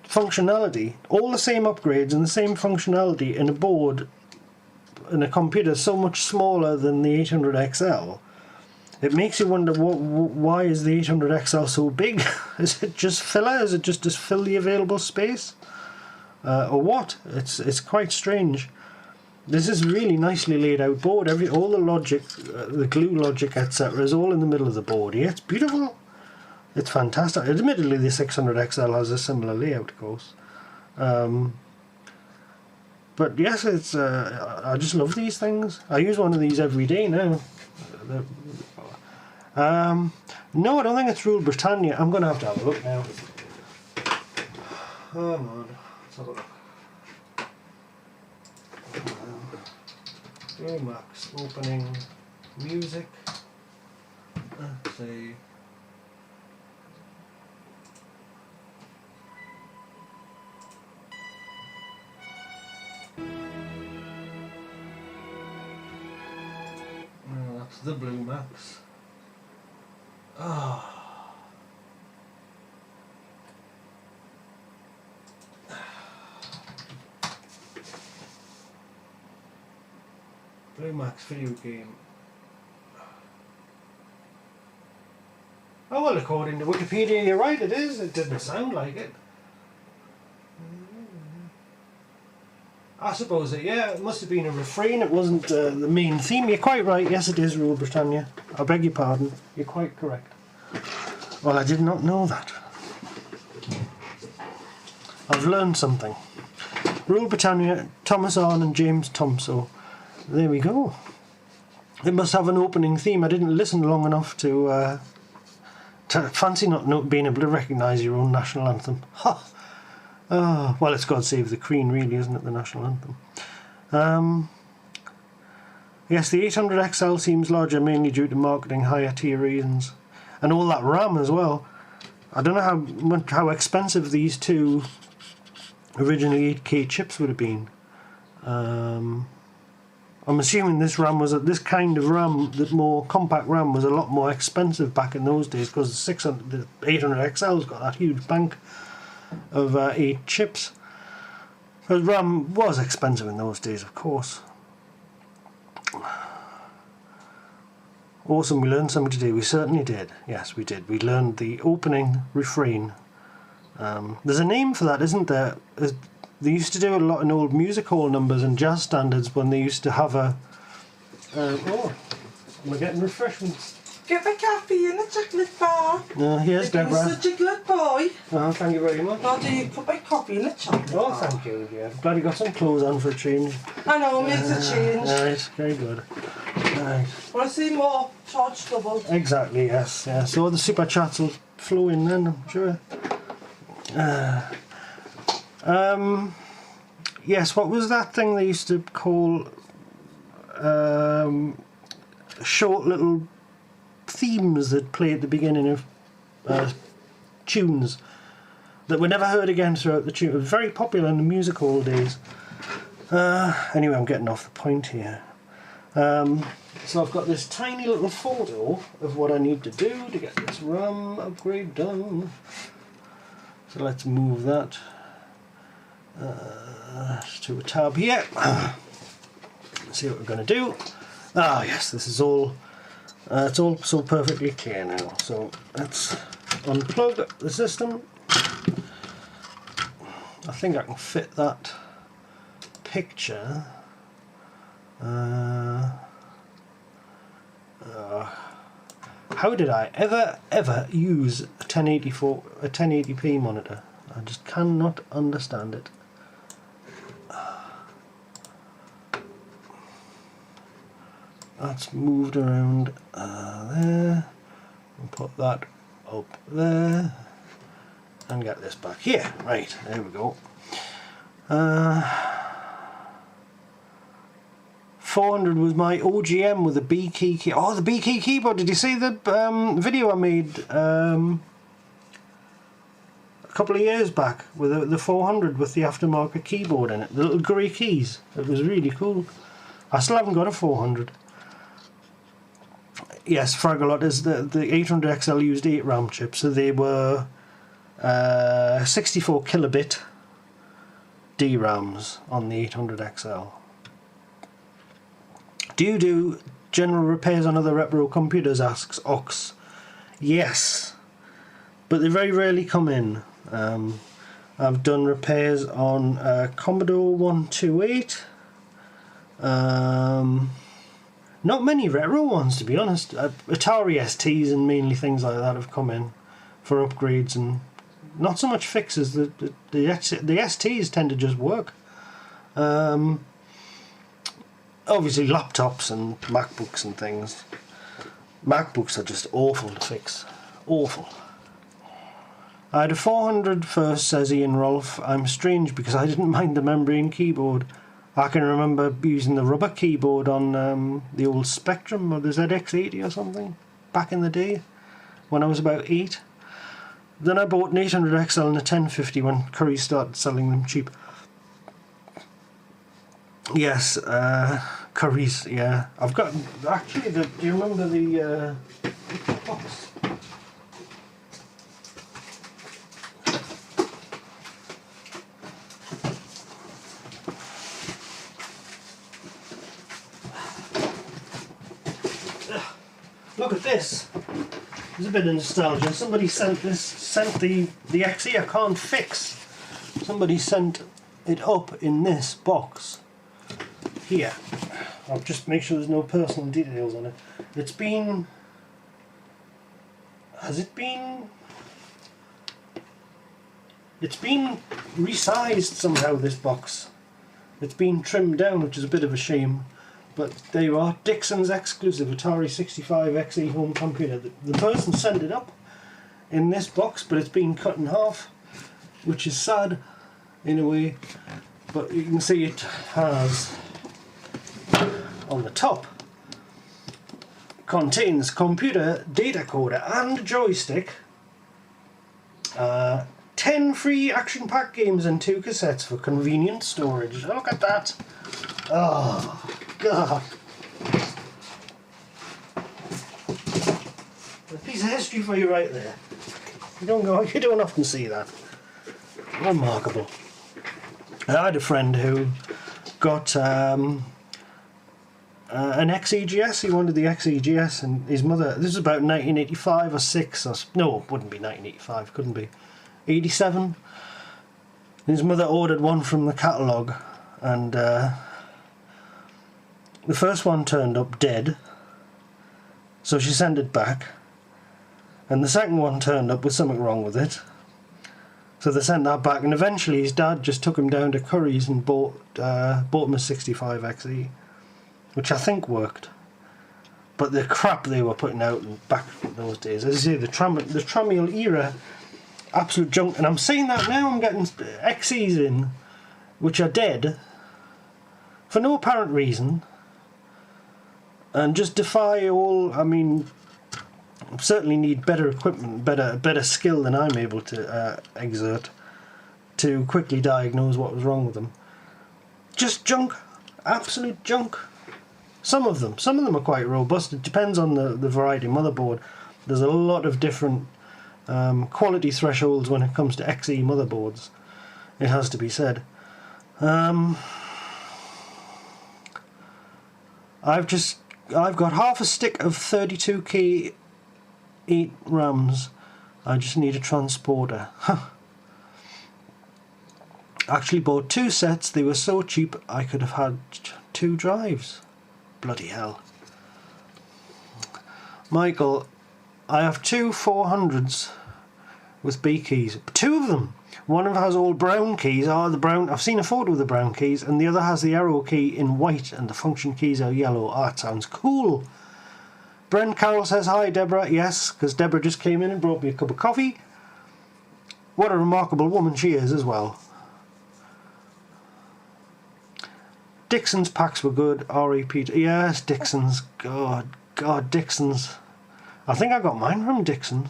functionality, all the same upgrades and the same functionality in a board, in a computer so much smaller than the 800XL, it makes you wonder why is the 800XL so big? Is it just filler? Is it just to fill the available space? Or what? It's quite strange. This is really nicely laid out board. All the logic, the glue logic, etc. is all in the middle of the board here. It's beautiful. It's fantastic. Admittedly, the 600XL has a similar layout, of course. But yes, it's. I just love these things. I use one of these every day now. No, I don't think it's Rule Britannia. I'm going to have a look now. Come on, let's have a look. Blue Max opening music. Let's see. That's the Blue Max. Ah. Blue Max video game. Oh well, according to Wikipedia, you're right, it is. It didn't sound like it. I suppose it must have been a refrain, it wasn't the main theme. You're quite right, yes it is, Rule Britannia. I beg your pardon, you're quite correct. Well, I did not know that. I've learned something. Rule Britannia, Thomas Arne and James Tomso. There we go. It must have an opening theme. I didn't listen long enough to fancy not being able to recognise your own national anthem. Ha! Oh, well, it's God Save the Queen, really, isn't it, the national anthem? Yes, the 800XL seems larger mainly due to marketing higher tier reasons. And all that RAM as well. I don't know how expensive these two originally 8K chips would have been. I'm assuming this kind of RAM, the more compact RAM, was a lot more expensive back in those days because the 800XL's got that huge bank of 8 chips. Because RAM was expensive in those days, of course. Awesome, we learned something today. We certainly did. Yes, we did. We learned the opening refrain. There's a name for that, isn't there? They used to do a lot in old music hall numbers and jazz standards when they used to have a... oh, we're getting refreshments. Get a coffee and a chocolate bar. Here's Deborah. You're such a good boy. Oh, thank you very much. Now do you put my coffee in a chocolate Oh, bar? thank you. Yeah, I'm glad you got some clothes on for a change. I know, makes a change. Right, very good. Right. Want to see more charge double? Exactly, yes. Yeah. So the super chats will flow in then, I'm sure. Yes, what was that thing they used to call short little themes that play at the beginning of tunes that were never heard again throughout the tune? It was very popular in the music hall days. Anyway, I'm getting off the point here. So I've got this tiny little photo of what I need to do to get this RAM upgrade done. So let's move that to a tab here. Let's see what we're going to do. Ah yes, this is all, it's all so perfectly clear now. So let's unplug the system. I think I can fit that picture. How did I ever use a 1080p monitor? I just cannot understand it. That's moved around there. And put that up there. And get this back here. Right, there we go. 400 was my OGM with a B key. Oh, the B key keyboard. Did you see the video I made a couple of years back with the 400 with the aftermarket keyboard in it? The little grey keys. It was really cool. I still haven't got a 400. Yes, Fragalot is the 800XL used 8 RAM chips, so they were 64 kilobit DRAMs on the 800XL. Do you do general repairs on other retro computers, asks Ox. Yes, but they very rarely come in. I've done repairs on Commodore 128. Not many retro ones, to be honest. Atari STs and mainly things like that have come in for upgrades, and not so much fixes. The STs tend to just work. Obviously laptops and MacBooks and things. MacBooks are just awful to fix. Awful. I had a 400 first, says Ian Rolfe. I'm strange because I didn't mind the membrane keyboard. I can remember using the rubber keyboard on the old Spectrum or the ZX80 or something back in the day when I was about 8. Then I bought an 800XL and a 1050 when Curry started selling them cheap. Yes, Curry's, yeah. I've got, actually, do you remember the box? Look at this. There's a bit of nostalgia. Somebody sent the XE I can't fix. Somebody sent it up in this box here. I'll just make sure there's no personal details on it. It's been... Has it been... It's been resized somehow, this box. It's been trimmed down, which is a bit of a shame. But there you are, Dixon's exclusive Atari 65 XE home computer. The person sent it up in this box, but it's been cut in half, which is sad in a way. But you can see it has, on the top, contains computer, data coder and joystick, 10 free action-packed games and 2 cassettes for convenient storage. Look at that! Oh, God! A piece of history for you right there. You don't often see that. Remarkable. I had a friend who got an XEGS. He wanted the XEGS, and his mother, this was about 1985 or 6, or no, it wouldn't be 1985, couldn't be, 87. His mother ordered one from the catalogue, and the first one turned up dead, so she sent it back, and the second one turned up with something wrong with it, so they sent that back, and eventually his dad just took him down to Curry's and bought him a 65 XE, which I think worked. But the crap they were putting out back in those days, as I say, the Tramiel era, absolute junk. And I'm seeing that now. I'm getting XEs in, which are dead for no apparent reason, and just defy all. I mean, certainly need better equipment, better skill than I'm able to exert to quickly diagnose what was wrong with them. Just junk, absolute junk. Some of them are quite robust. It depends on the variety of motherboard. There's a lot of different quality thresholds when it comes to XE motherboards, it has to be said. I've got half a stick of 32K 8 RAMs. I just need a transporter. Actually bought 2 sets. They were so cheap I could have had 2 drives. Bloody hell. Michael, I have 2 400s with B keys. 2 of them. One of them has all brown keys. The brown. I've seen a photo of the brown keys, and the other has the arrow key in white, and the function keys are yellow. That sounds cool. Brent Carroll says hi, Deborah. Yes, because Deborah just came in and brought me a cup of coffee. What a remarkable woman she is as well. Dixon's packs were good. R.E.P. Yes, Dixon's. God, Dixon's. I think I got mine from Dixon's.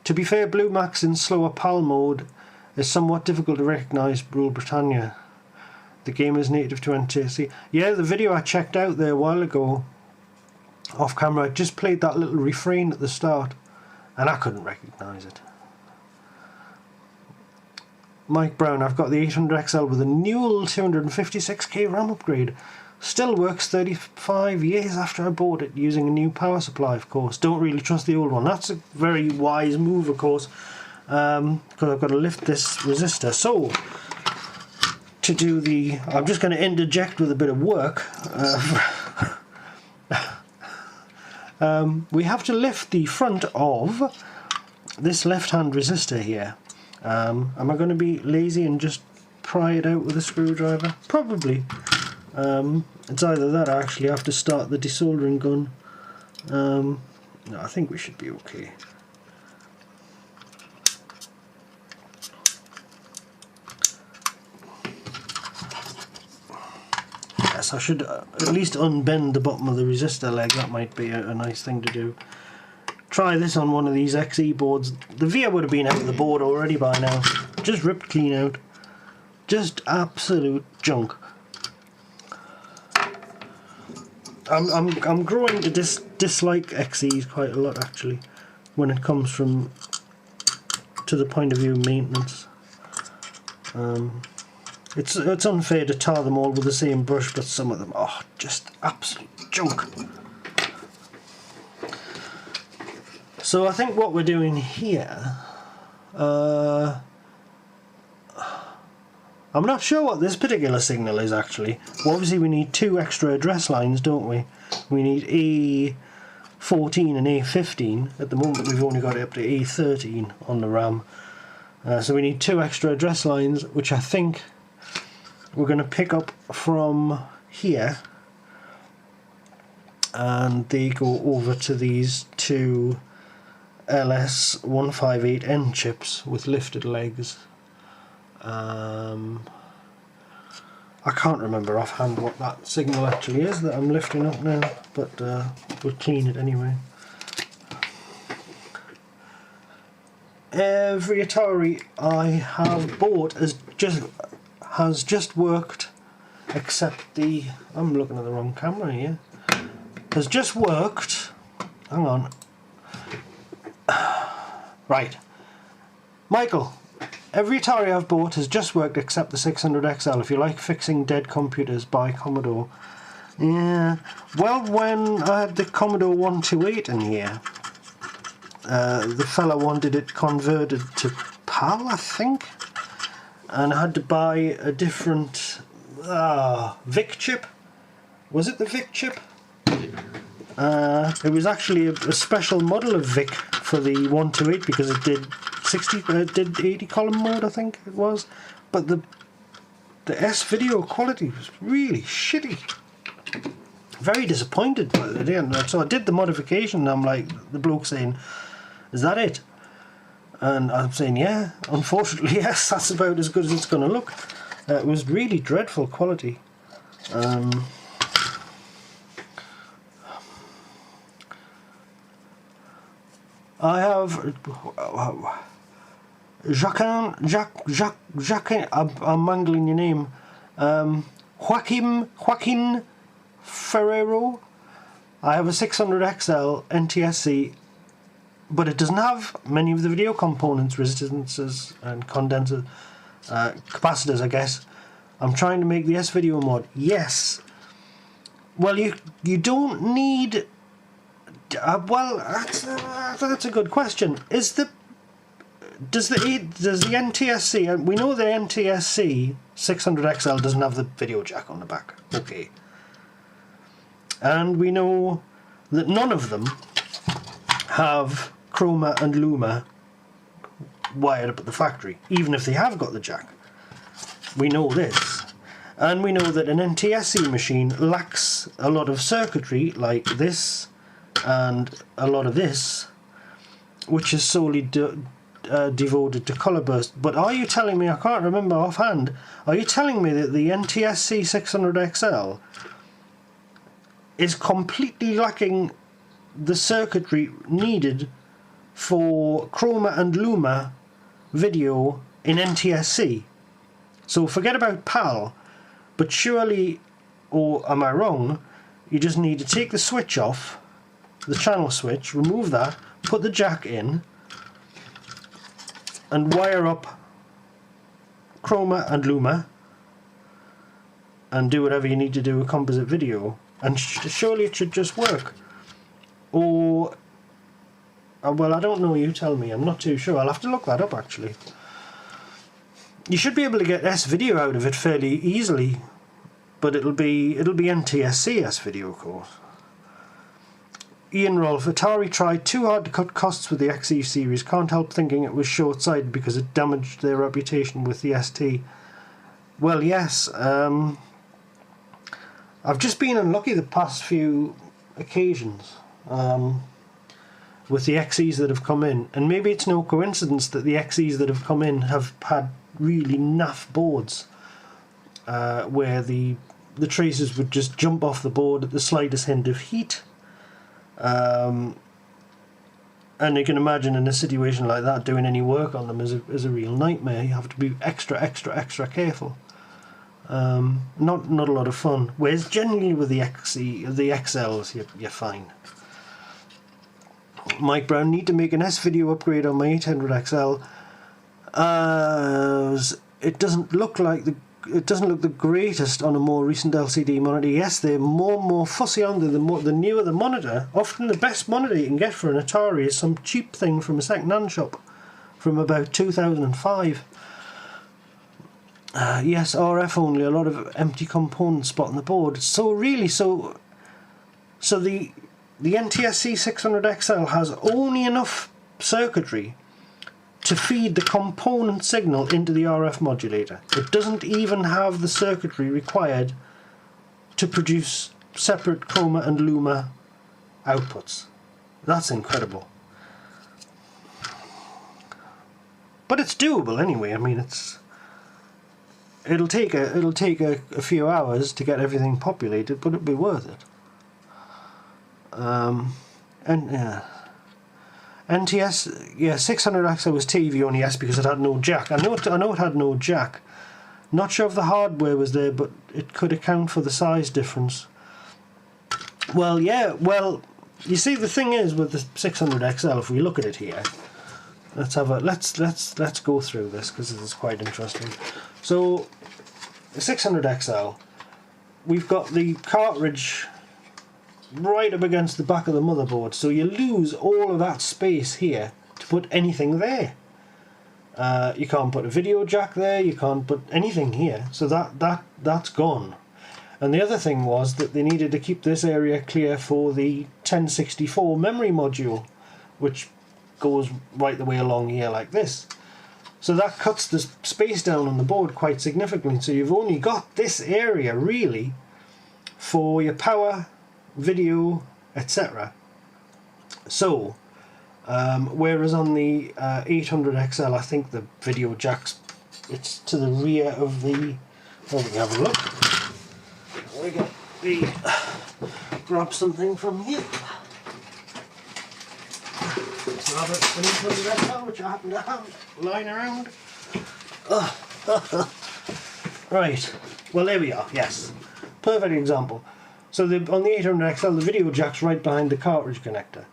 To be fair, Blue Max in slower PAL mode is somewhat difficult to recognise Rule Britannia. The game is native to NTSC. Yeah, the video I checked out there a while ago, off camera, I just played that little refrain at the start, and I couldn't recognise it. Mike Brown, I've got the 800XL with a Newell 256K RAM upgrade. Still works 35 years after I bought it, using a new power supply, of course. Don't really trust the old one. That's a very wise move, of course, because I've got to lift this resistor. So, to do the... I'm just going to interject with a bit of work. We have to lift the front of this left-hand resistor here. Am I going to be lazy and just pry it out with a screwdriver? Probably. It's either that or I actually have to start the desoldering gun. No, I think we should be okay. Yes, I should at least unbend the bottom of the resistor leg. That might be a nice thing to do. Try this on one of these XE boards. The VIA would have been out of the board already by now. Just ripped clean out. Just absolute junk. I'm growing to dislike XEs quite a lot, actually, when it comes to the point of view of maintenance. It's unfair to tar them all with the same brush, but some of them are just absolute junk. So I think what we're doing here, I'm not sure what this particular signal is actually. Well, obviously we need 2 extra address lines, don't we? We need A14 and A15. At the moment we've only got it up to A13 on the RAM. So we need 2 extra address lines, which I think we're going to pick up from here. And they go over to these 2 LS158N chips with lifted legs. I can't remember offhand what that signal actually is that I'm lifting up now, but we'll clean it anyway. Every Atari I have bought has just worked, except the, I'm looking at the wrong camera here, has just worked, hang on, right, Michael, every Atari I've bought has just worked except the 600XL. If you like fixing dead computers, buy Commodore. Yeah, well, when I had the Commodore 128 in here, the fella wanted it converted to PAL, I think, and I had to buy a different VIC chip. Was it the VIC chip? It was actually a special model of VIC for the 128 because it did 80 column mode, I think it was, but the S video quality was really shitty. Very disappointed by the day. So I did the modification and I'm like, the bloke saying, is that it? And I'm saying, yeah, unfortunately yes, that's about as good as it's going to look. It was really dreadful quality. I have Jacques, I'm mangling your name, Joaquin Ferrero. I have a 600XL NTSC, but it doesn't have many of the video components, resistances and condensers, capacitors, I guess. I'm trying to make the S-Video mod. Yes. Well, you don't need... well, that's a good question. Does the NTSC... we know the NTSC 600XL doesn't have the video jack on the back. Okay. And we know that none of them have Chroma and Luma wired up at the factory, even if they have got the jack. We know this. And we know that an NTSC machine lacks a lot of circuitry like this and a lot of this, which is solely devoted to colour burst. But are you telling me, I can't remember offhand, are you telling me that the NTSC 600XL is completely lacking the circuitry needed for Chroma and Luma video in NTSC? So forget about PAL, but surely, or am I wrong, you just need to take the switch off, the channel switch, remove that, put the jack in, and wire up Chroma and Luma, and do whatever you need to do with composite video, and surely it should just work. Or, well, I don't know, you tell me, I'm not too sure, I'll have to look that up actually. You should be able to get S-Video out of it fairly easily, but it'll be NTSC S-Video, of course. Ian Rolfe, Atari tried too hard to cut costs with the XE series, can't help thinking it was short-sighted because it damaged their reputation with the ST. Well, yes, I've just been unlucky the past few occasions with the XEs that have come in, and maybe it's no coincidence that the XEs that have come in have had really naff boards where the traces would just jump off the board at the slightest hint of heat. And you can imagine in a situation like that doing any work on them is a real nightmare. You have to be extra careful. Not a lot of fun. Whereas generally with the XLs you're fine. Mike Brown, need to make an S-Video upgrade on my 800XL. It doesn't look like the look the greatest on a more recent LCD monitor. Yes, they're more and more fussy on the newer the monitor. Often the best monitor you can get for an Atari is some cheap thing from a second-hand shop from about 2005. Yes, RF only, a lot of empty components spot on the board. So really, so the NTSC 600XL has only enough circuitry to feed the component signal into the RF modulator. It doesn't even have the circuitry required to produce separate chroma and luma outputs. That's incredible. But it's doable anyway. I mean, it'll take a few hours to get everything populated, but it'll be worth it. NTS, yeah, 600XL was TV only, yes, because it had no jack. I know it had no jack. Not sure if the hardware was there, but it could account for the size difference. Well, yeah, well, you see, the thing is with the 600XL, if we look at it here, let's go through this because this is quite interesting. So, the 600XL, we've got the cartridge right up against the back of the motherboard, so you lose all of that space here to put anything there. You can't put a video jack there, you can't put anything here, so that's gone. And the other thing was that they needed to keep this area clear for the 1064 memory module, which goes right the way along here like this. So that cuts the space down on the board quite significantly, so you've only got this area really for your power, video, etc. So, whereas on the 800XL, I think the video jack's, it's to the rear of the, well, we can have a look. We get the, grab something from here. So I have an 800XL, which I happen to have lying around. Right, well there we are, yes. Perfect example. So on the 800XL, the video jack's right behind the cartridge connector.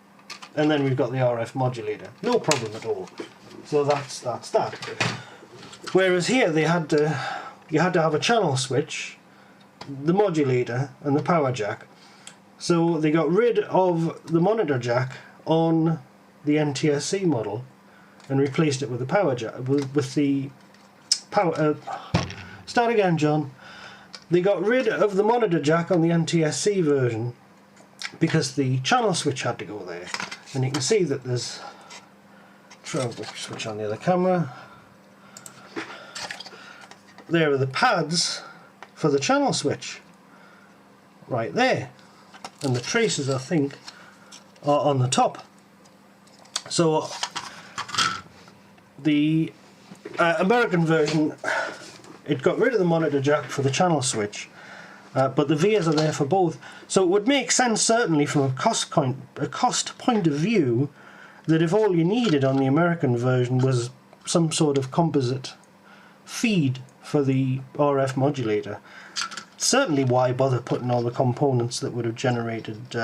And then we've got the RF modulator. No problem at all. So that's that. Whereas here you had to have a channel switch, the modulator and the power jack. So they got rid of the monitor jack on the NTSC model and replaced it with the power jack, with the power... start again, John. They got rid of the monitor jack on the NTSC version because the channel switch had to go there. And you can see that there's... switch on the other camera. There are the pads for the channel switch. Right there. And the traces, I think, are on the top. So the American version, it got rid of the monitor jack for the channel switch, but the vias are there for both. So it would make sense, certainly from a cost point of view, that if all you needed on the American version was some sort of composite feed for the RF modulator, certainly why bother putting all the components that would have generated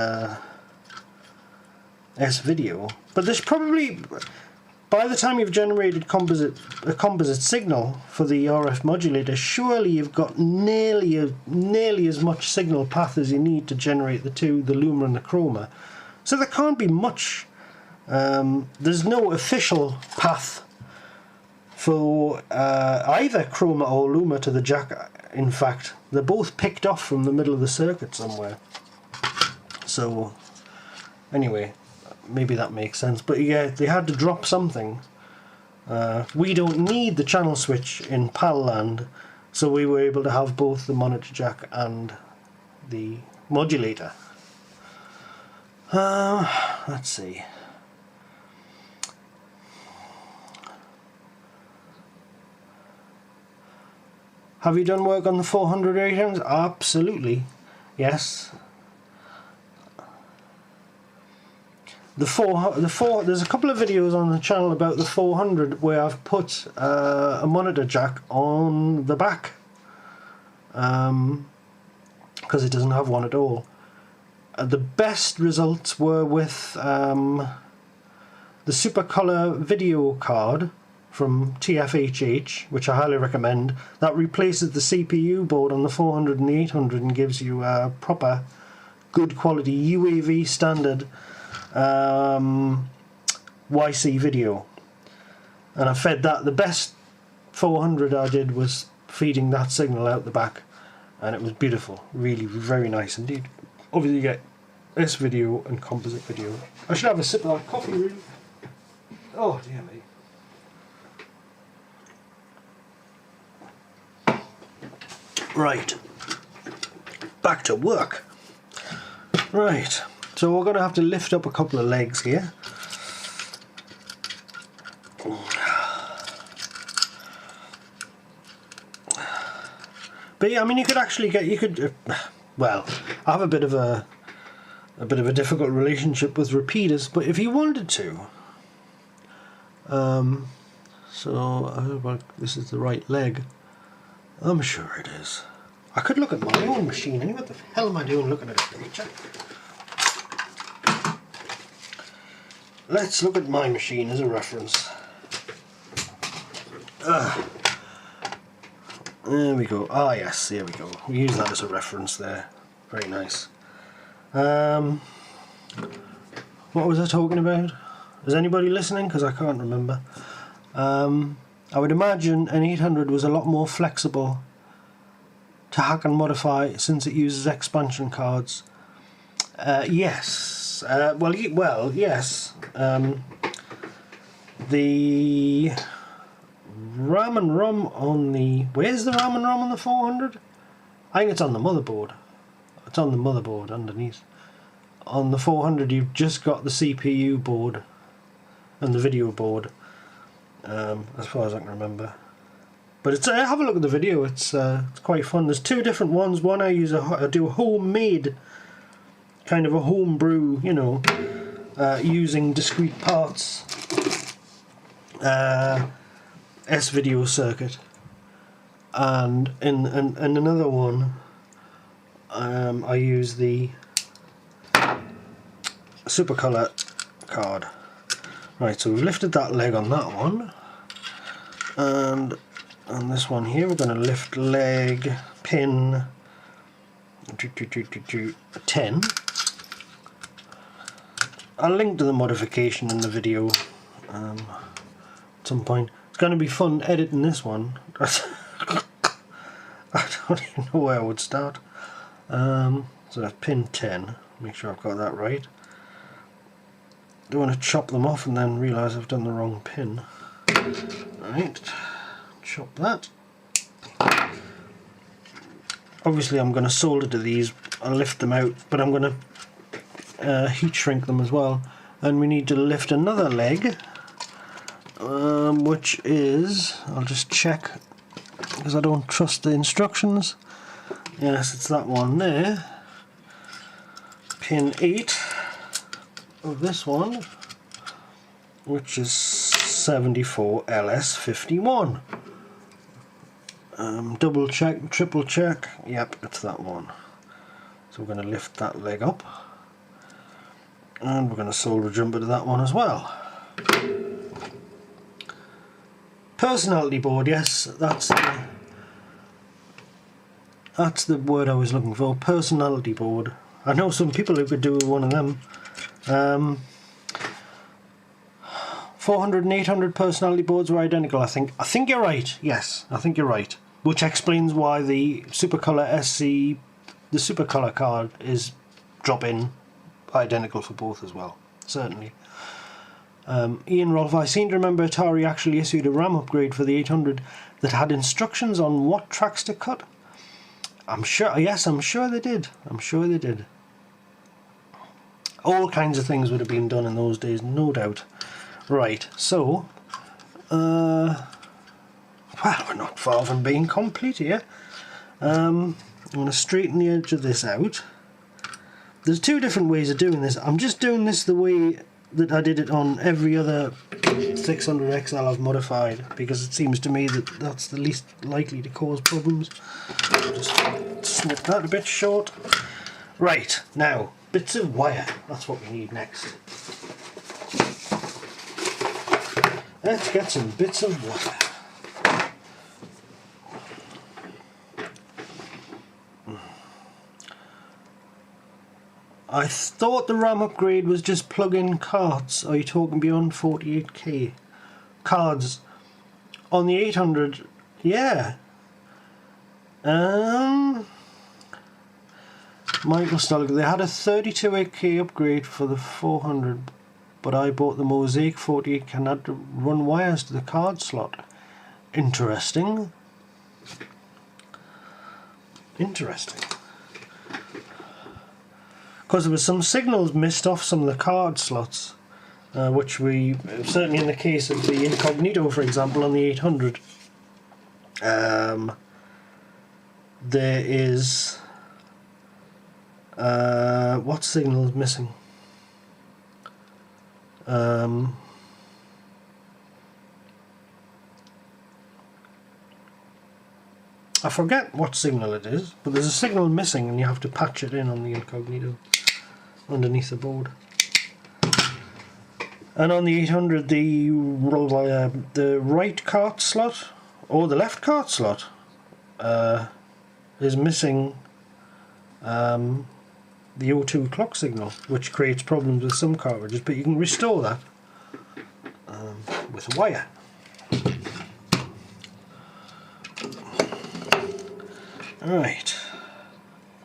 S-video. But there's probably, by the time you've generated a composite signal for the RF modulator, surely you've got nearly as much signal path as you need to generate the luma and the chroma. So there can't be much. There's no official path for either chroma or luma to the jack. In fact, they're both picked off from the middle of the circuit somewhere. So anyway, maybe that makes sense. But yeah, they had to drop something. We don't need the channel switch in PAL land, so we were able to have both the monitor jack and the modulator. Let's see. Have you done work on the 400 ratings? Absolutely, yes. There's a couple of videos on the channel about the 400 where I've put a monitor jack on the back because it doesn't have one at all. The best results were with the Supercolor video card from TFHH, which I highly recommend. That replaces the CPU board on the 400 and the 800 and gives you a proper, good quality UAV standard YC video. And I fed that. The best 400 I did was feeding that signal out the back, and it was beautiful, really very nice indeed. Obviously you get this video and composite video. I should have a sip of that coffee really. Oh dear me. Right, back to work. Right, so we're going to have to lift up a couple of legs here. But yeah, I mean, you could actually get, well, I have a bit of a difficult relationship with repeaters, but if you wanted to, so this is the right leg. I'm sure it is. I could look at my own machine. What the hell am I doing looking at a picture? Let's look at my machine as a reference. There we go. Ah yes, there we go. We use that as a reference there. Very nice. What was I talking about? Is anybody listening? Because I can't remember. I would imagine an 800 was a lot more flexible to hack and modify since it uses expansion cards. Yes. Well, yes. The RAM and ROM on the... Where's the RAM and ROM on the 400? I think it's on the motherboard. It's on the motherboard underneath. On the 400 you've just got the CPU board and the video board. As far as I can remember, but it's have a look at the video. It's quite fun. There's two different ones. One I do a homemade, kind of a homebrew, you know, using discrete parts. S-video circuit, and in another one, I use the Supercolor card. Right, so we've lifted that leg on that one, and on this one here we're going to lift leg pin 10. I'll link to the modification in the video at some point. It's going to be fun editing this one. I don't even know where I would start. So that's pin 10, make sure I've got that right. Don't want to chop them off and then realise I've done the wrong pin. Right, chop that. Obviously I'm going to solder to these. I'll lift them out, but I'm going to heat shrink them as well. And we need to lift another leg, which is, I'll just check because I don't trust the instructions. Yes, it's that one there. Pin 8 of this one, which is 74 LS51. Double check, triple check. Yep, it's that one. So we're going to lift that leg up, and we're going to solder jumper to that one as well. Personality board, yes, that's the word I was looking for. Personality board. I know some people who could do one of them. 400 and 800 personality boards were identical, I think. I think you're right. Yes, I think you're right. Which explains why the Supercolor SC, the Supercolor card, is drop-in identical for both as well. Certainly. Ian Rolfe, I seem to remember Atari actually issued a RAM upgrade for the 800 that had instructions on what tracks to cut. I'm sure, yes, I'm sure they did. I'm sure they did. All kinds of things would have been done in those days, no doubt. Right, so, well, we're not far from being complete here. I'm going to straighten the edge of this out. There's two different ways of doing this. I'm just doing this the way that I did it on every other 600XL I've modified, because it seems to me that that's the least likely to cause problems. I'll just snip that a bit short. Right, now, bits of wire. That's what we need next. Let's get some bits of wire. I thought the RAM upgrade was just plug-in cards. Are you talking beyond 48k? Cards on the 800, yeah. Michael Stolliger, they had a 32k upgrade for the 400, but I bought the Mosaic 48k and had to run wires to the card slot. Interesting. Interesting. Because there was some signals missed off some of the card slots, which we, certainly in the case of the Incognito for example on the 800, there is, what signal is missing? I forget what signal it is, but there's a signal missing and you have to patch it in on the Incognito underneath the board. And on the 800 the right cart slot or the left cart slot is missing the O2 clock signal, which creates problems with some cartridges, but you can restore that with a wire. Right,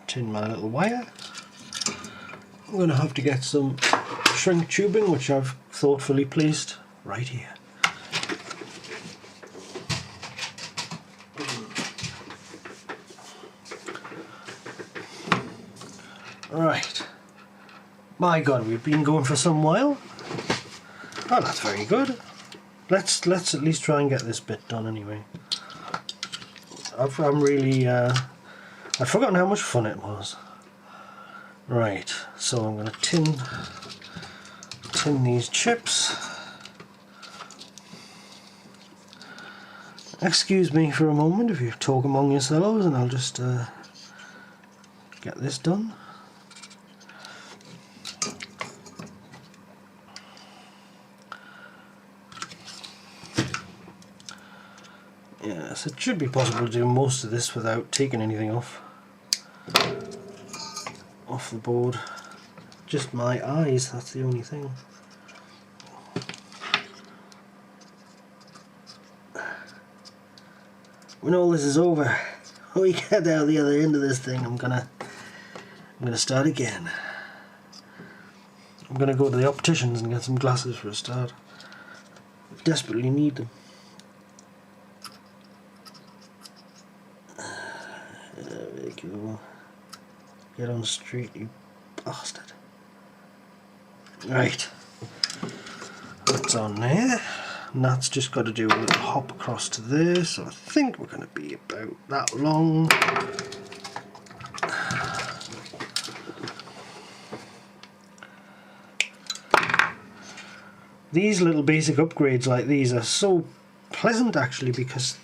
tin my little wire. I'm going to have to get some shrink tubing, which I've thoughtfully placed right here. Right, my God, we've been going for some while. Oh, that's very good. Let's at least try and get this bit done anyway. I'm really, I'd forgotten how much fun it was. Right, so I'm going to tin these chips. Excuse me for a moment if you talk among yourselves, and I'll just get this done. Yes, it should be possible to do most of this without taking anything off the board. Just my eyes, that's the only thing. When all this is over, when we get out the other end of this thing, I'm gonna start again. I'm gonna go to the opticians and get some glasses for a start. I desperately need them. There we go. Get on straight, you bastard. Right. That's on there. And that's just got to do a little hop across to there, so I think we're going to be about that long. These little basic upgrades like these are so pleasant actually, because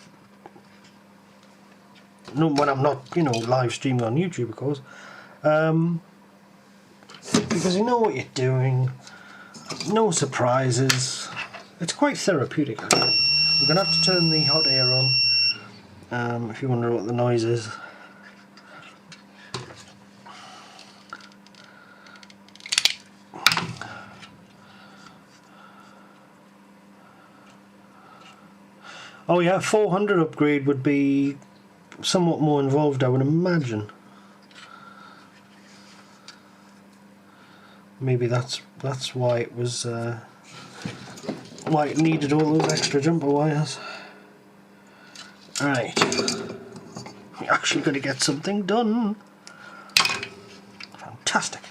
when I'm not, you know, live streaming on YouTube of course, because you know what you're doing, no surprises. It's quite therapeutic actually. I'm going to have to turn the hot air on if you wonder what the noise is. Oh yeah, 400 upgrade would be somewhat more involved, I would imagine. Maybe that's why it was why it needed all those extra jumper wires. Right, we're actually going to get something done. Fantastic.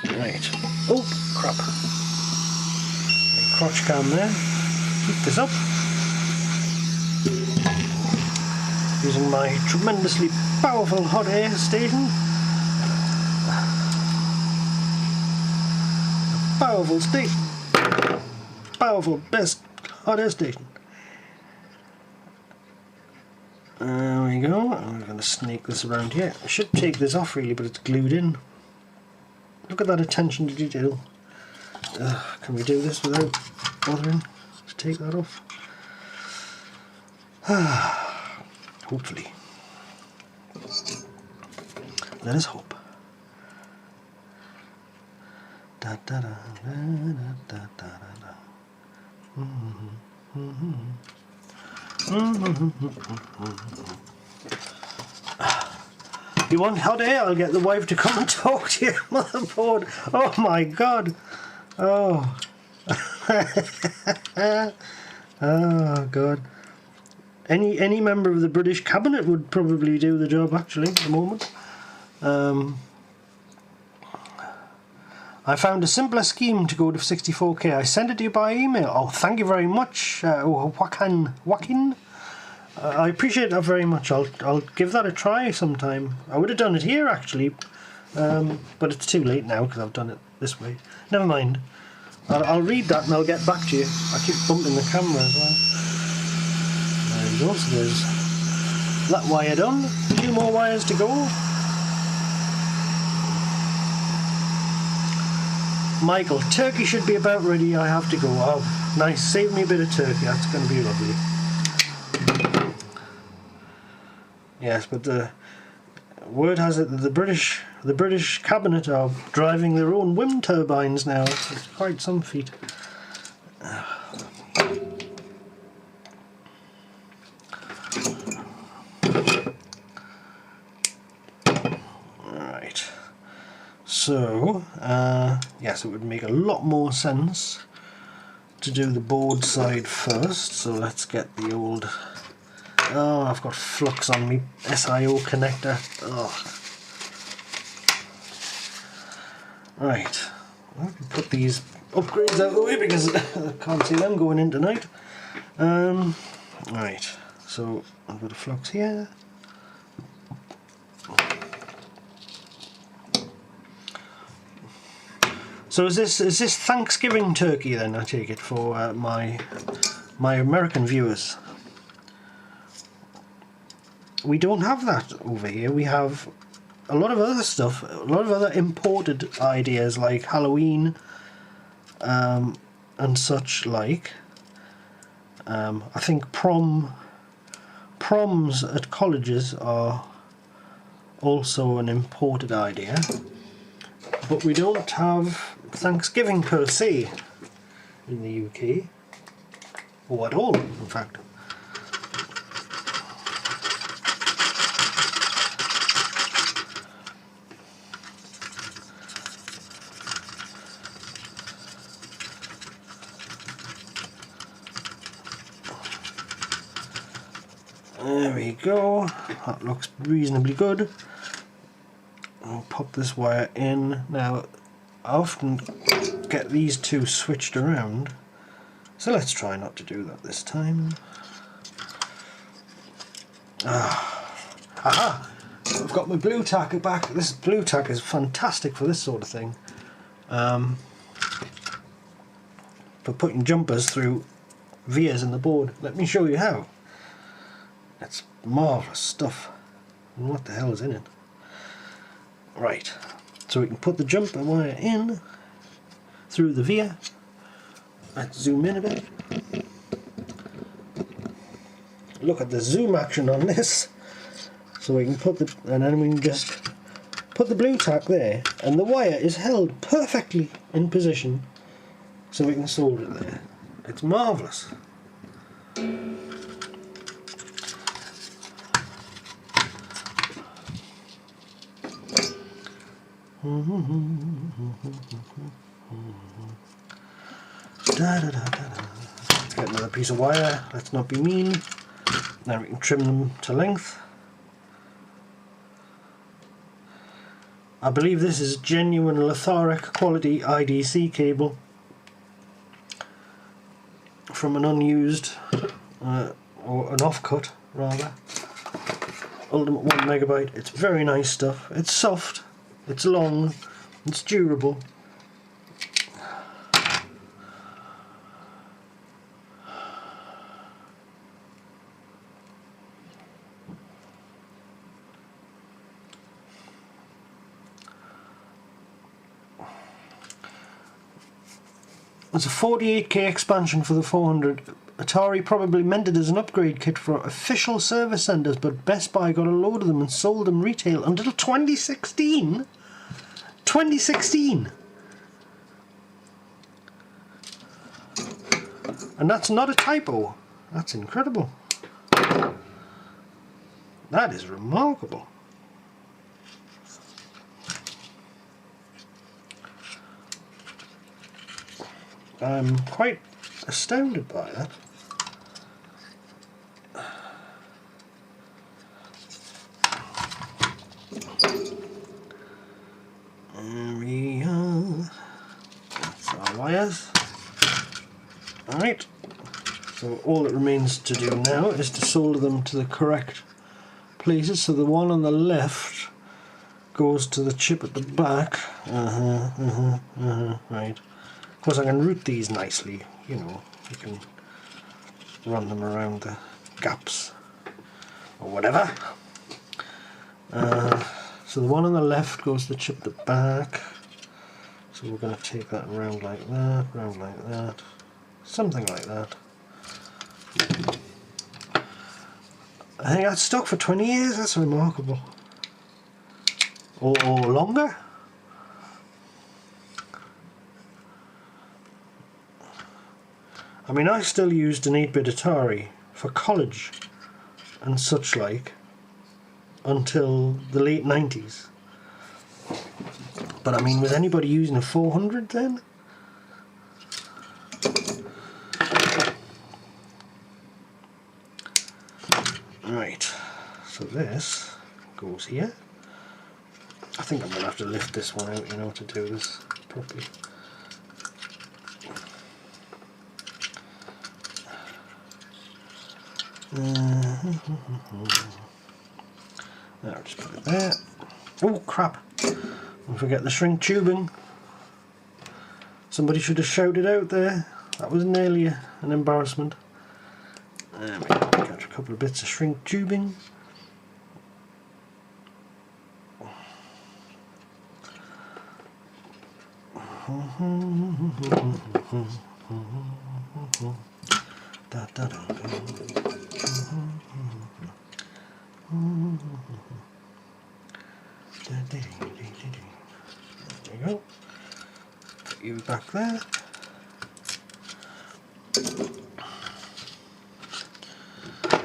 Right. Oh crap! A crotch cam there. Keep this up. Using my tremendously powerful hot air station. Powerful station. Powerful best hot air station. There we go. I'm going to snake this around here. I should take this off really, but it's glued in. Look at that attention to detail. Can we do this without bothering? Let's to take that off. Hopefully. Let us hope. Da, da, da, da, da, da, da. You want hot air? I'll get the wife to come and talk to your motherboard. Oh my god. Oh. Oh god. Any member of the British cabinet would probably do the job actually at the moment. I found a simpler scheme to go to 64K. I sent it to you by email. Oh, thank you very much, Joaquin. I appreciate that very much. I'll give that a try sometime. I would have done it here actually, but it's too late now because I've done it this way. Never mind. I'll read that and I'll get back to you. I keep bumping the camera as well. There we go. So there's that wire done. 2 more wires to go. Michael, turkey should be about ready. I have to go. Oh, nice. Save me a bit of turkey. That's going to be lovely. Yes, but the word has it that the British cabinet are driving their own wind turbines now. It's quite some feat. Right. So, yes, it would make a lot more sense to do the board side first. So let's get the old... Oh, I've got flux on me SIO connector. Oh. Right. I'll put these upgrades out of the way because I can't see them going in tonight. Right. So I've got a flux here. So is this Thanksgiving turkey then? I take it for my American viewers. We don't have that over here. We have a lot of other stuff, a lot of other imported ideas like Halloween and such like. I think proms at colleges are also an imported idea, but we don't have Thanksgiving per se in the UK, or at all in fact. There we go, that looks reasonably good. I'll pop this wire in. Now, I often get these two switched around, so let's try not to do that this time. Aha! I've got my blue tack back. This blue tack is fantastic for this sort of thing. For putting jumpers through vias in the board. Let me show you how. It's marvellous stuff. What the hell is in it? Right, so we can put the jumper wire in through the via. Let's zoom in a bit. Look at the zoom action on this. So we can put the, and then we can just put the blue tack there, and the wire is held perfectly in position, so we can solder it there. It's marvellous. Let's get another piece of wire, let's not be mean. Now we can trim them to length. I believe this is genuine Lithoric quality IDC cable from an unused, or an offcut rather, Ultimate 1 megabyte. It's very nice stuff. It's soft, it's long, it's durable. There's a 48K expansion for the 400. Atari probably meant it as an upgrade kit for official service centres, but Best Buy got a load of them and sold them retail until 2016. 2016! And that's not a typo. That's incredible. That is remarkable. I'm quite astounded by that. There we are. That's our wires. Alright, so all that remains to do now is to solder them to the correct places. So the one on the left goes to the chip at the back. Right. Of course I can route these nicely, you know, you can run them around the gaps or whatever. So the one on the left goes to the chip at the back. So we're going to take that round like that, something like that. I think that's stuck for 20 years, that's remarkable. Or longer. I mean, I still used an 8-bit Atari for college and such like until the late 90s. But I mean, was anybody using a 400 then? Right, so this goes here. I think I'm going to have to lift this one out, you know, to do this properly. I'll just put it there. Oh crap! Don't forget the shrink tubing. Somebody should have shouted out there. That was nearly an embarrassment. There we go. Got a couple of bits of shrink tubing. There we go. Put you back there.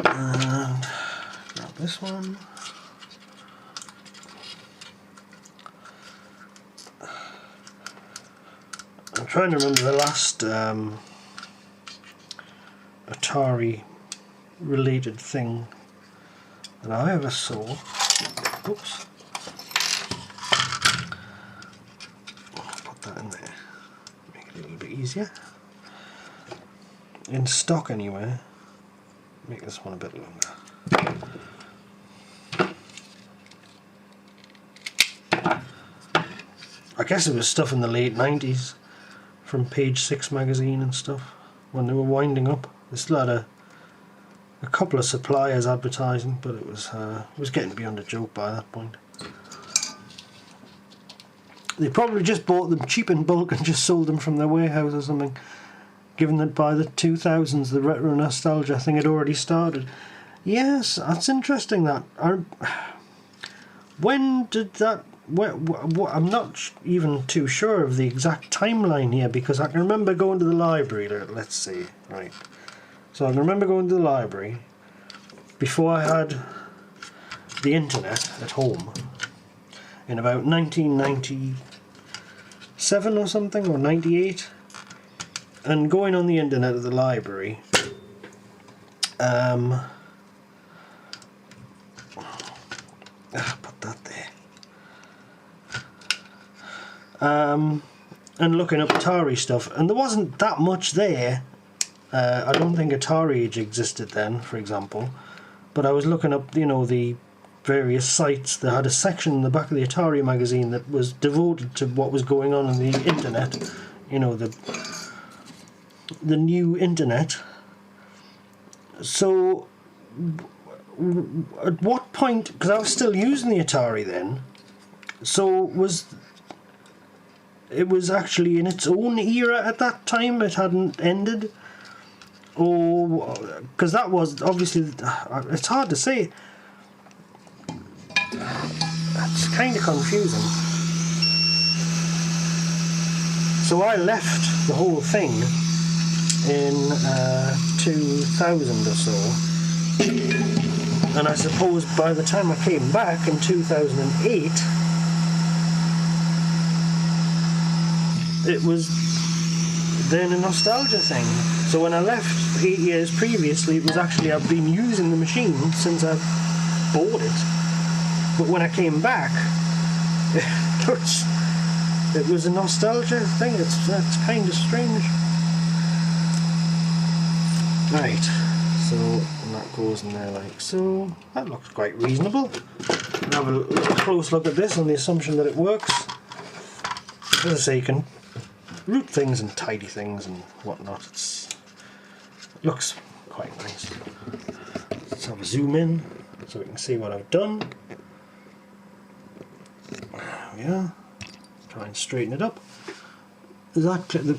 And grab this one. I'm trying to remember the last Atari related thing that I ever saw. Oops. Put that in there. Make it a little bit easier. In stock anyway. Make this one a bit longer. I guess it was stuff in the late 90s from Page 6 magazine and stuff when they were winding up. They still had a couple of suppliers advertising, but it was getting beyond a joke by that point. They probably just bought them cheap in bulk and just sold them from their warehouse or something, given that by the 2000s the retro nostalgia thing had already started. Yes, that's interesting. That when did that? I'm not even too sure of the exact timeline here, because I can remember going to the library. Let's see, right. So I can remember going to the library before I had the internet at home in about 1997 or something, or 98, and going on the internet at the library. Put that there. And looking up Atari stuff, and there wasn't that much there. I don't think Atari Age existed then, for example, but I was looking up, you know, the various sites that had a section in the back of the Atari magazine that was devoted to what was going on the internet, you know, the new internet. So at what point, because I was still using the Atari then, so it was actually in its own era at that time. It hadn't ended. Or, because that was obviously, it's hard to say. It's kind of confusing. So I left the whole thing in 2000 or so, and I suppose by the time I came back in 2008, it was then a nostalgia thing. So when I left 8 years previously, it was actually, I've been using the machine since I bought it. But when I came back, it was a nostalgia thing. That's kind of strange. Right, so and that goes in there like so. That looks quite reasonable. I'll have a little close look at this on the assumption that it works. As I say, you can root things and tidy things and whatnot. It looks quite nice. Let's have a zoom in so we can see what I've done. There we are. Try and straighten it up. The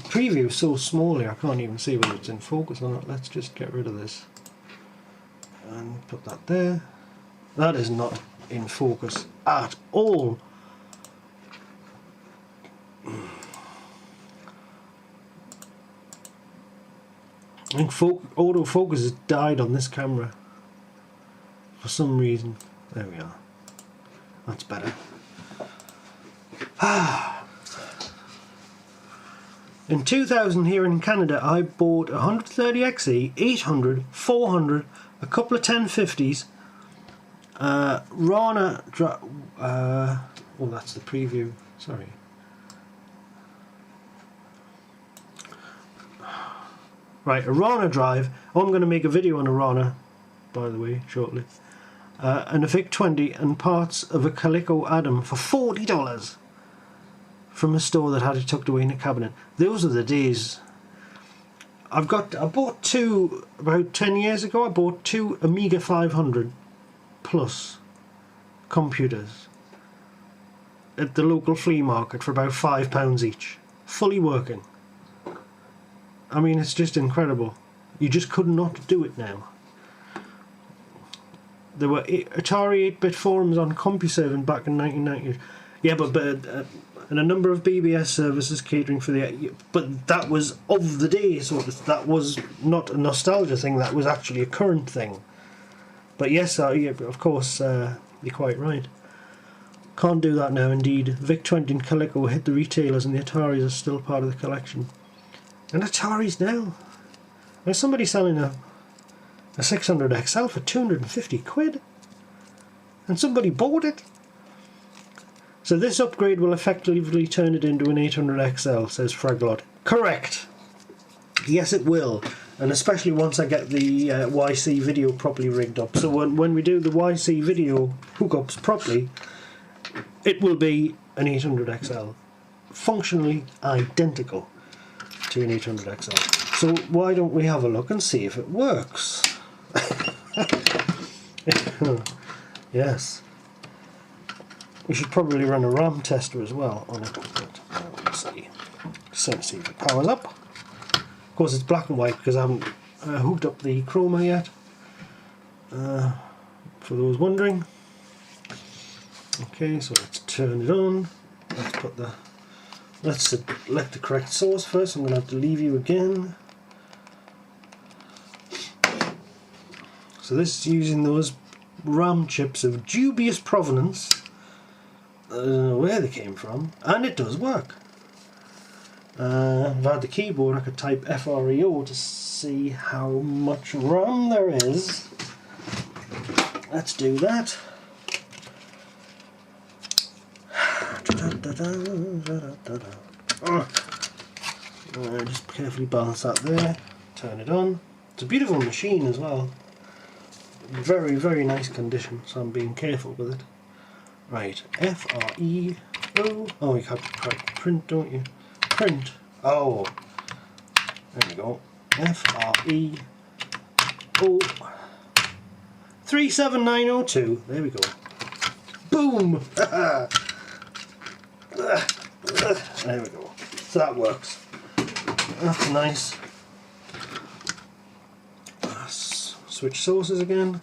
preview is so small here I can't even see whether it's in focus or not. Let's just get rid of this and put that there. That is not in focus at all. I think autofocus has died on this camera for some reason. There we are. That's better. In 2000 here in Canada, I bought a 130XE, 800, 400, a couple of 1050s, Rana, oh that's the preview, sorry. Right, a Rana drive. I'm going to make a video on a Rana, by the way, shortly. And a VIC-20 and parts of a Calico Adam for $40 from a store that had it tucked away in a cabinet. Those are the days. I bought two, about 10 years ago, I bought two Amiga 500 Plus computers at the local flea market for about £5 each. Fully working. I mean, it's just incredible. You just could not do it now. There were Atari 8-bit forums on CompuServe back in 1990. Yeah, but and a number of BBS services catering for the... But that was of the day, so that was not a nostalgia thing, that was actually a current thing. But yes, yeah, of course, you're quite right. Can't do that now, indeed. VIC-20 and Calico hit the retailers and the Ataris are still part of the collection. And Ataris now. There's somebody selling a 600XL for 250 quid. And somebody bought it. So this upgrade will effectively turn it into an 800XL, says Fraglot. Correct. Yes, it will. And especially once I get the YC video properly rigged up. So when we do the YC video hookups properly, it will be an 800XL. Functionally identical to an 800XL. So why don't we have a look and see if it works? Yes. We should probably run a RAM tester as well on it. But, let's see. So let's see if it powers up. Of course it's black and white because I haven't hooked up the chroma yet. For those wondering. Okay, so let's turn it on. Let's select the correct source first. I'm going to have to leave you again. So this is using those RAM chips of dubious provenance. I don't know where they came from, and it does work. If I had the keyboard, I could type FREO to see how much RAM there is. Let's do that. Just carefully balance that there, turn it on. It's a beautiful machine as well. Very, very nice condition, so I'm being careful with it. Right, FREO. Oh, you have to print, don't you? Print. Oh, there we go. FREO 37902. There we go. Boom! There we go. So that works. That's nice. Switch sources again.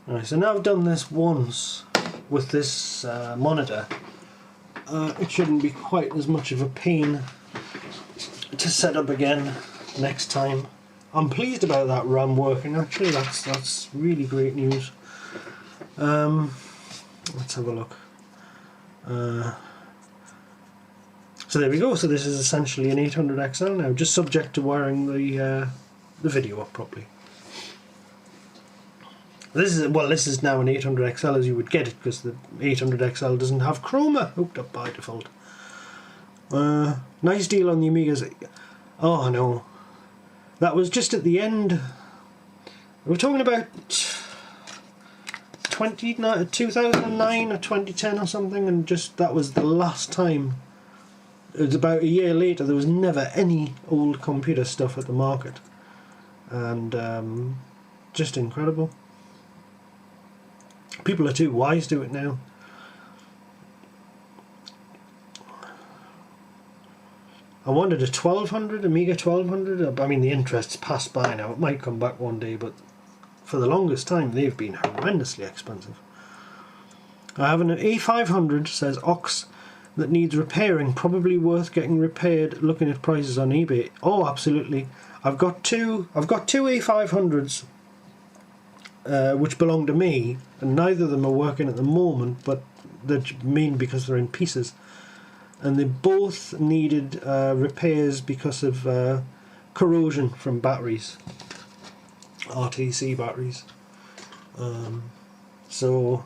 Right, so now I've done this once with this monitor. It shouldn't be quite as much of a pain to set up again next time. I'm pleased about that RAM working actually, that's really great news. Let's have a look. So there we go, so this is essentially an 800XL now, just subject to wiring the video up properly. This is now an 800XL as you would get it, because the 800XL doesn't have chroma hooked up by default. Nice deal on the Amigas. Oh no, that was just at the end. We're talking about 2009 or 2010 or something, and just that was the last time. It was about a year later. There was never any old computer stuff at the market, and just incredible. People are too wise to it now. I wanted a 1200, Amiga 1200. I mean, the interest's passed by now. It might come back one day, but for the longest time they've been horrendously expensive. I have an A500, says Ox, that needs repairing. Probably worth getting repaired. Looking at prices on eBay. Oh, absolutely. I've got two A500s. Which belong to me, and neither of them are working at the moment, but they're mean because they're in pieces, and they both needed repairs because of corrosion from batteries, RTC batteries. So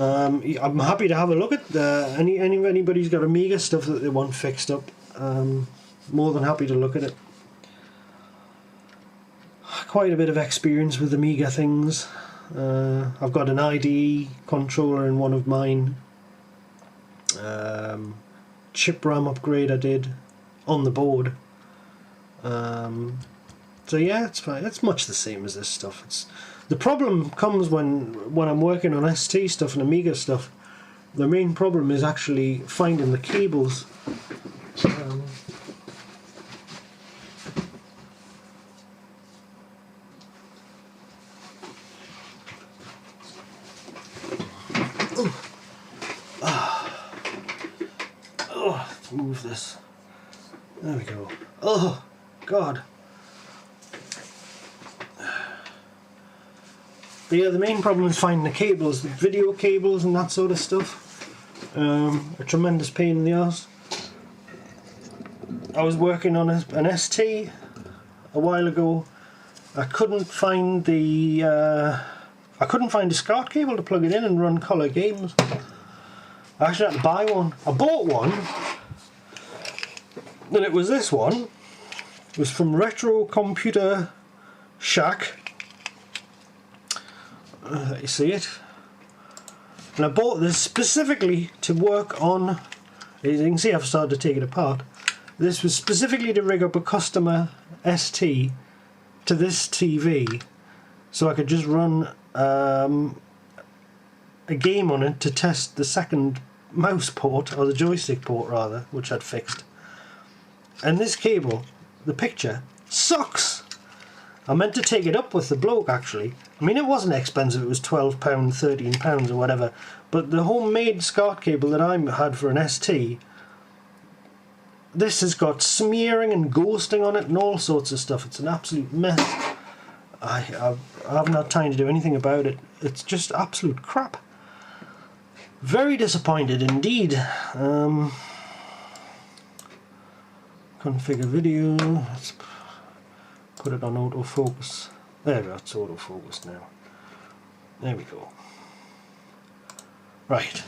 I'm happy to have a look at anybody's got Amiga stuff that they want fixed up. More than happy to look at it. Quite a bit of experience with Amiga things. I've got an IDE controller in one of mine. Chip RAM upgrade I did on the board. So yeah, it's fine. It's much the same as this stuff. The problem comes when I'm working on ST stuff and Amiga stuff. The main problem is actually finding the cables. Move this. There we go. Oh God. But yeah, the main problem is finding the cables, the video cables and that sort of stuff. A tremendous pain in the ass. I was working on an ST a while ago. I couldn't find a SCART cable to plug it in and run colour games. I actually had to buy one. I bought one. And it was this one. It was from Retro Computer Shack. Let you see it. And I bought this specifically to work on. As you can see, I've started to take it apart. This was specifically to rig up a customer ST to this TV, so I could just run a game on it to test the second mouse port, or the joystick port rather, which I'd fixed. And this cable, the picture, sucks. I meant to take it up with the bloke actually. I mean, it wasn't expensive, it was £12, £13 or whatever, but the homemade SCART cable that I had for an ST, this has got smearing and ghosting on it and all sorts of stuff. It's an absolute mess. I haven't had time to do anything about it. It's just absolute crap. Very disappointed indeed. Configure video. Let's put it on autofocus. There we go, it's autofocus now. There we go. Right.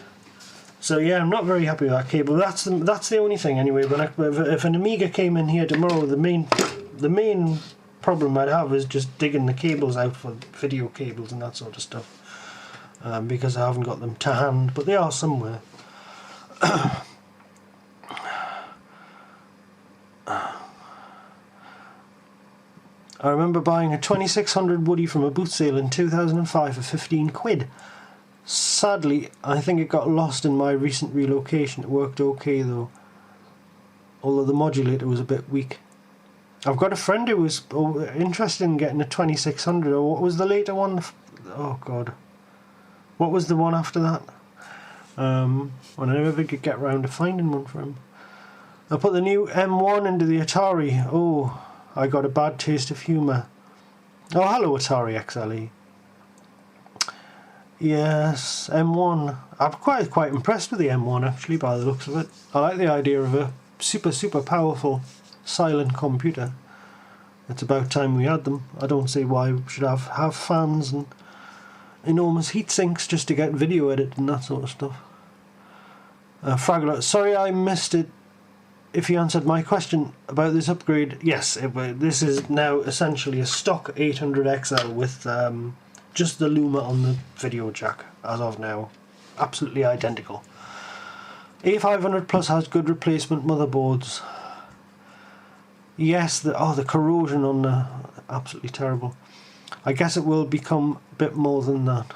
So yeah, I'm not very happy with that cable. That's the only thing anyway. But if an Amiga came in here tomorrow, the main problem I'd have is just digging the cables out for video cables and that sort of stuff. Because I haven't got them to hand, but they are somewhere. I remember buying a 2600 Woody from a boot sale in 2005 for 15 quid. Sadly, I think it got lost in my recent relocation. It worked okay though, although the modulator was a bit weak. I've got a friend who was interested in getting a 2600, or what was the later one? Oh god, what was the one after that? I never could get round to finding one for him. I put the new M1 into the Atari. Oh, I got a bad taste of humour. Oh, hello Atari XLE. Yes, M1. I'm quite impressed with the M1 actually, by the looks of it. I like the idea of a super powerful silent computer. It's about time we had them. I don't see why we should have fans and enormous heat sinks just to get video edited and that sort of stuff. Fraggler, sorry I missed it. If you answered my question about this upgrade, yes, this is now essentially a stock 800XL with just the Luma on the video jack as of now. Absolutely identical. A500 Plus has good replacement motherboards. Yes, the corrosion on the... absolutely terrible. I guess it will become a bit more than that.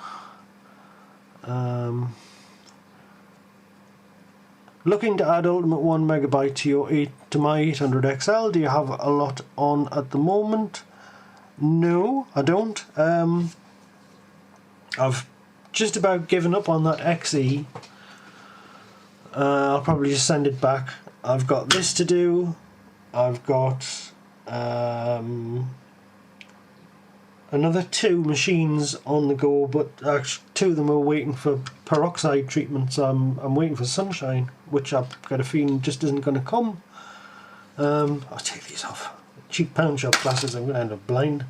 Looking to add Ultimate 1MB to my 800XL. Do you have a lot on at the moment? No, I don't. I've just about given up on that XE. I'll probably just send it back. I've got this to do. I've got another 2 machines on the go, but actually 2 of them are waiting for peroxide treatment, so I'm waiting for sunshine, which I've got a feeling just isn't going to come. I'll take these off. Cheap pound shop glasses, I'm going to end up blind.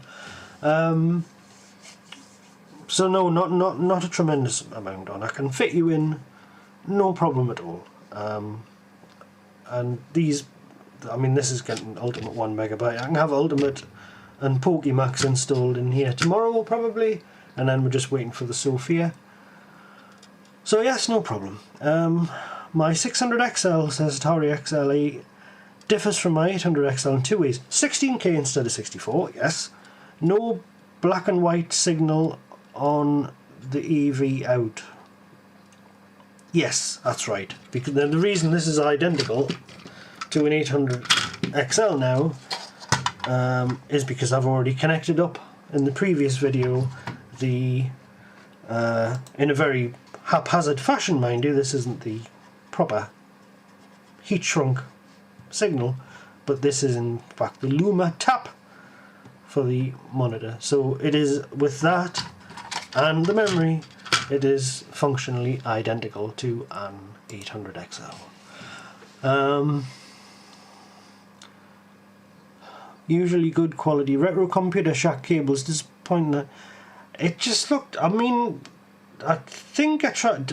So no, not a tremendous amount on. I can fit you in, no problem at all. And these, I mean, this is getting Ultimate 1MB. I can have Ultimate and Pokémax installed in here tomorrow probably, and then we're just waiting for the Sophia. So yes, no problem. My 600XL, says Atari XLE, differs from my 800XL in 2 ways. 16K instead of 64, yes. No black and white signal on the EV out. Yes, that's right. Because the reason this is identical to an 800XL now is because I've already connected up in the previous video the in a very haphazard fashion, mind you. This isn't the proper heat shrunk signal, but this is in fact the Luma tap for the monitor. So it is, with that and the memory, it is functionally identical to an 800XL. Usually good quality. Retro computer shack cables, disappointing. It just looked, I mean, I think I tried,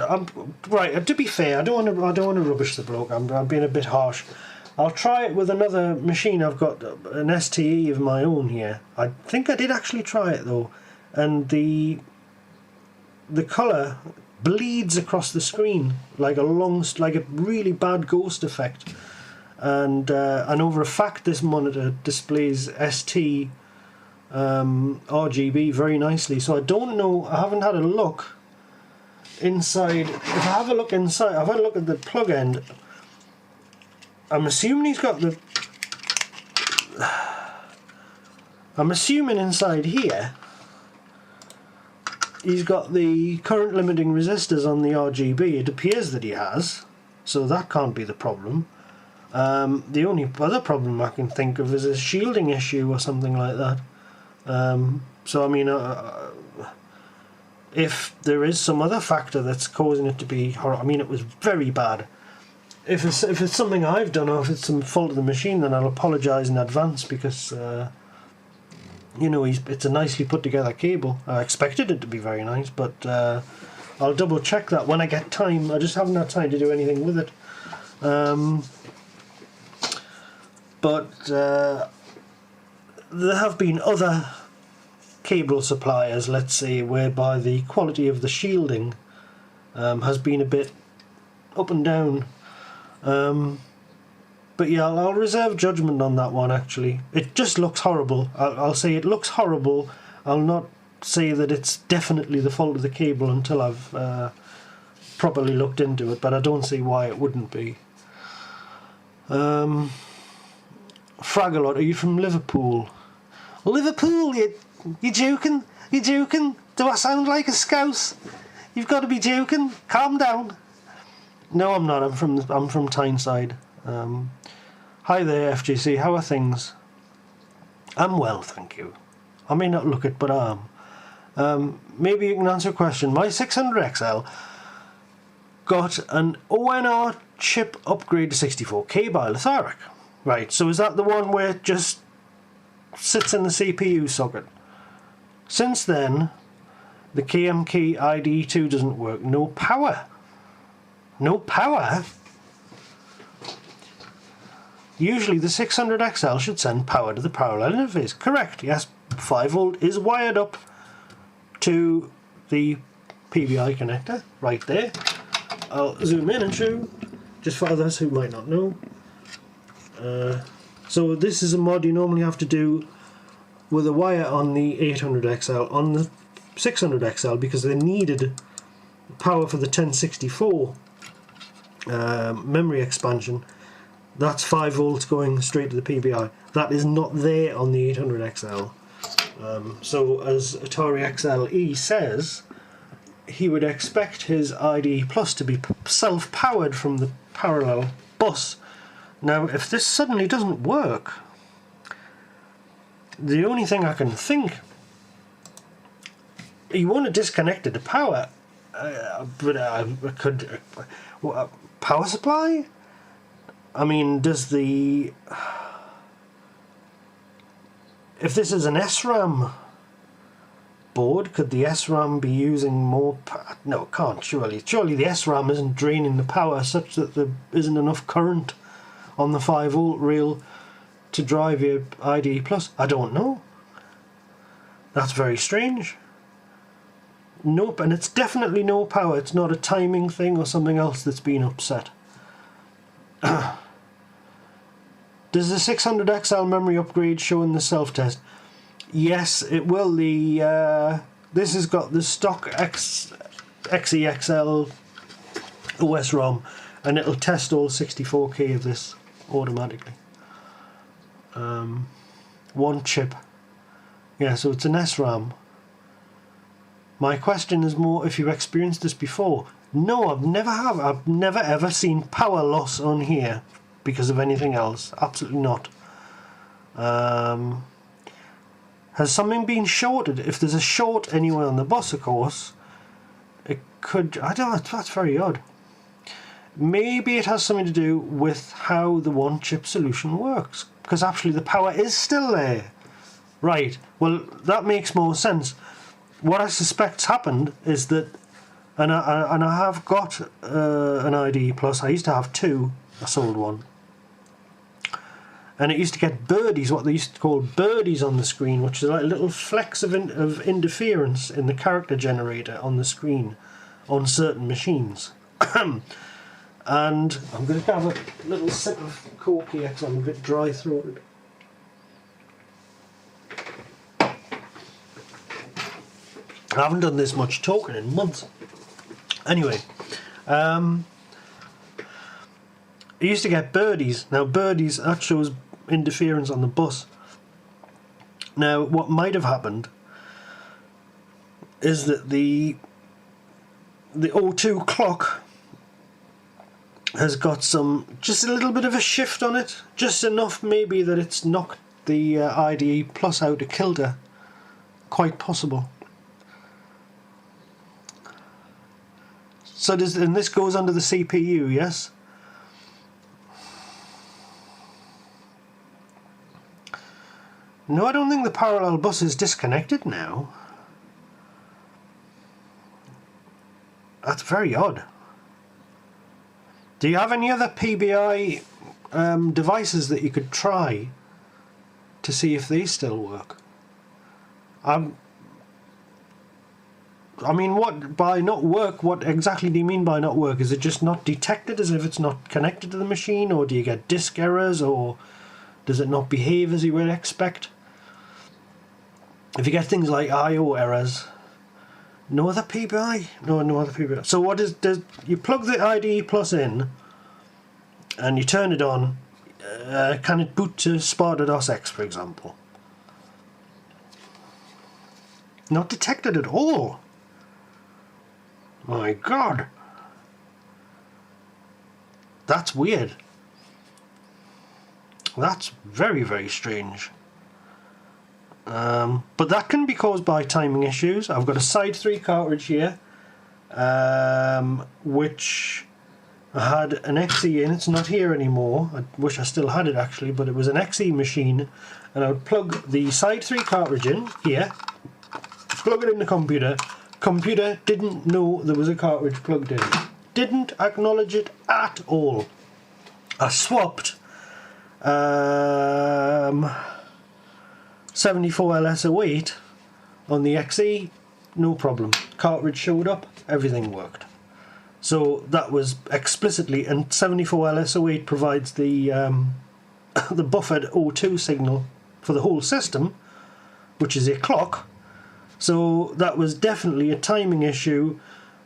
right, to be fair, I don't want to rubbish the bloke, I'm being a bit harsh. I'll try it with another machine. I've got an STE of my own here. I think I did actually try it though, and the colour bleeds across the screen like a really bad ghost effect, and over a fact this monitor displays ST RGB very nicely. So I don't know, I haven't had a look inside. If I have a look inside, I've had a look at the plug end. I'm assuming he's got the... I'm assuming inside here he's got the current limiting resistors on the RGB. It appears that he has, so that can't be the problem. The only other problem I can think of is a shielding issue or something like that. So I mean, if there is some other factor that's causing it to be... I mean, it was very bad. If it's something I've done, or if it's some fault of the machine, then I'll apologise in advance, because you know, it's a nicely put together cable. I expected it to be very nice, but I'll double check that when I get time. I just haven't had time to do anything with it. But there have been other cable suppliers, let's say, whereby the quality of the shielding has been a bit up and down. But yeah, I'll reserve judgment on that one, actually. It just looks horrible. I'll say it looks horrible. I'll not say that it's definitely the fault of the cable until I've properly looked into it, but I don't see why it wouldn't be. Fragalot, are you from Liverpool? Liverpool, you joking? You joking? Do I sound like a scouse? You've got to be joking. Calm down. No, I'm not. I'm from Tyneside. Hi there, FJC. How are things? I'm well, thank you. I may not look it, but I am. Maybe you can answer a question. My 600XL got an ONR chip upgrade to 64K by Atari. Right, so is that the one where it just sits in the CPU socket? Since then, the KMK IDE2 doesn't work. No power. No power? Usually the 600XL should send power to the parallel interface. Correct, yes. 5V is wired up to the PVI connector right there. I'll zoom in and show, just for others who might not know. So this is a mod you normally have to do with a wire on the 800XL. On the 600XL, because they needed power for the 1064 memory expansion, that's 5V going straight to the PVI. That is not there on the 800XL. So as Atari XLE says, he would expect his IDE Plus to be self-powered from the parallel bus. Now, if this suddenly doesn't work, the only thing I can think, you want to disconnect the power, but I could power supply. I mean, does the, if this is an SRAM board, could the SRAM be using more power? No, it can't, surely. Surely the SRAM isn't draining the power such that there isn't enough current on the 5V reel to drive your IDE Plus. I don't know. That's very strange. Nope, and it's definitely no power. It's not a timing thing or something else that's been upset. Does the 600XL memory upgrade show in the self-test? Yes, it will. This has got the stock XEXL OS ROM, and it'll test all 64K of this automatically. One chip. Yeah, so it's an SRAM. My question is more if you've experienced this before. No, I've never ever seen power loss on here because of anything else. Absolutely not. Has something been shorted? If there's a short anywhere on the bus, of course, it could... I don't know, that's very odd. Maybe it has something to do with how the one-chip solution works, because actually the power is still there. Right, well, that makes more sense. What I suspect's happened is that, and I have got an IDE Plus. I used to have two. I sold one. And it used to get birdies, what they used to call birdies on the screen, which is like little flecks of interference in the character generator on the screen on certain machines. And I'm going to have a little sip of Coke here because I'm a bit dry-throated. I haven't done this much talking in months. Anyway, I used to get birdies. Now birdies, that shows interference on the bus. Now what might have happened is that the O2 clock has got just a little bit of a shift on it, just enough maybe that it's knocked the IDE Plus out of kilter. Quite possible. So and this goes under the CPU, yes? No, I don't think the parallel bus is disconnected now. That's very odd. Do you have any other PBI devices that you could try to see if they still work? I mean, what by not work? What exactly do you mean by not work? Is it just not detected as if it's not connected to the machine, or do you get disk errors, or does it not behave as you would expect? If you get things like I/O errors, no other PPI, no other PPI. So what does you plug the IDE Plus in, and you turn it on? Can it boot to Sparta-DOS X, for example? Not detected at all. My God, that's weird. That's very, very strange. But that can be caused by timing issues. I've got a Side 3 cartridge here, which I had an XE in. It's not here anymore. I wish I still had it actually, but it was an XE machine, and I would plug the Side 3 cartridge in here, plug it in the computer. Computer didn't know there was a cartridge plugged in. Didn't acknowledge it at all. I swapped 74LS08 on the XE, no problem. Cartridge showed up, everything worked. So that was explicitly, and 74LS08 provides the the buffered O2 signal for the whole system, which is a clock. So that was definitely a timing issue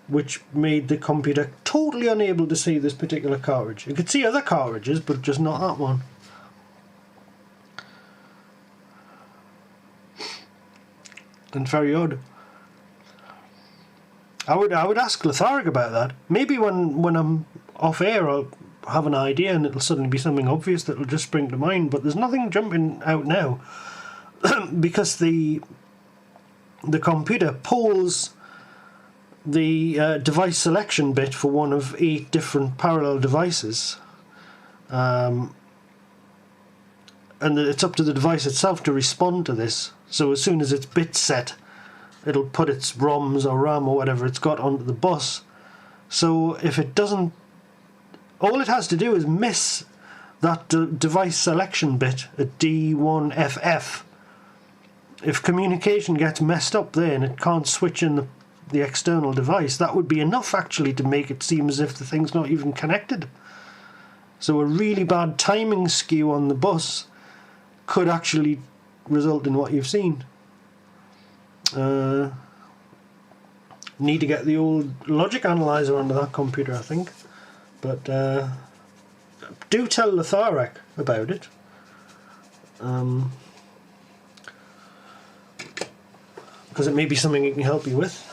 which made the computer totally unable to see this particular cartridge. It could see other cartridges, but just not that one. And very odd. I would ask Letharic about that. Maybe when I'm off air I'll have an idea and it'll suddenly be something obvious that'll just spring to mind, but there's nothing jumping out now because the computer pulls the device selection bit for one of 8 different parallel devices, and it's up to the device itself to respond to this. So as soon as it's bit set, it'll put its ROMs or RAM or whatever it's got onto the bus. So if it doesn't, all it has to do is miss that device selection bit at D1FF. If communication gets messed up there and it can't switch in the external device, that would be enough actually to make it seem as if the thing's not even connected. So a really bad timing skew on the bus could actually result in what you've seen. Need to get the old logic analyzer onto that computer, I think. But do tell Letharic about it. Because it may be something it can help you with.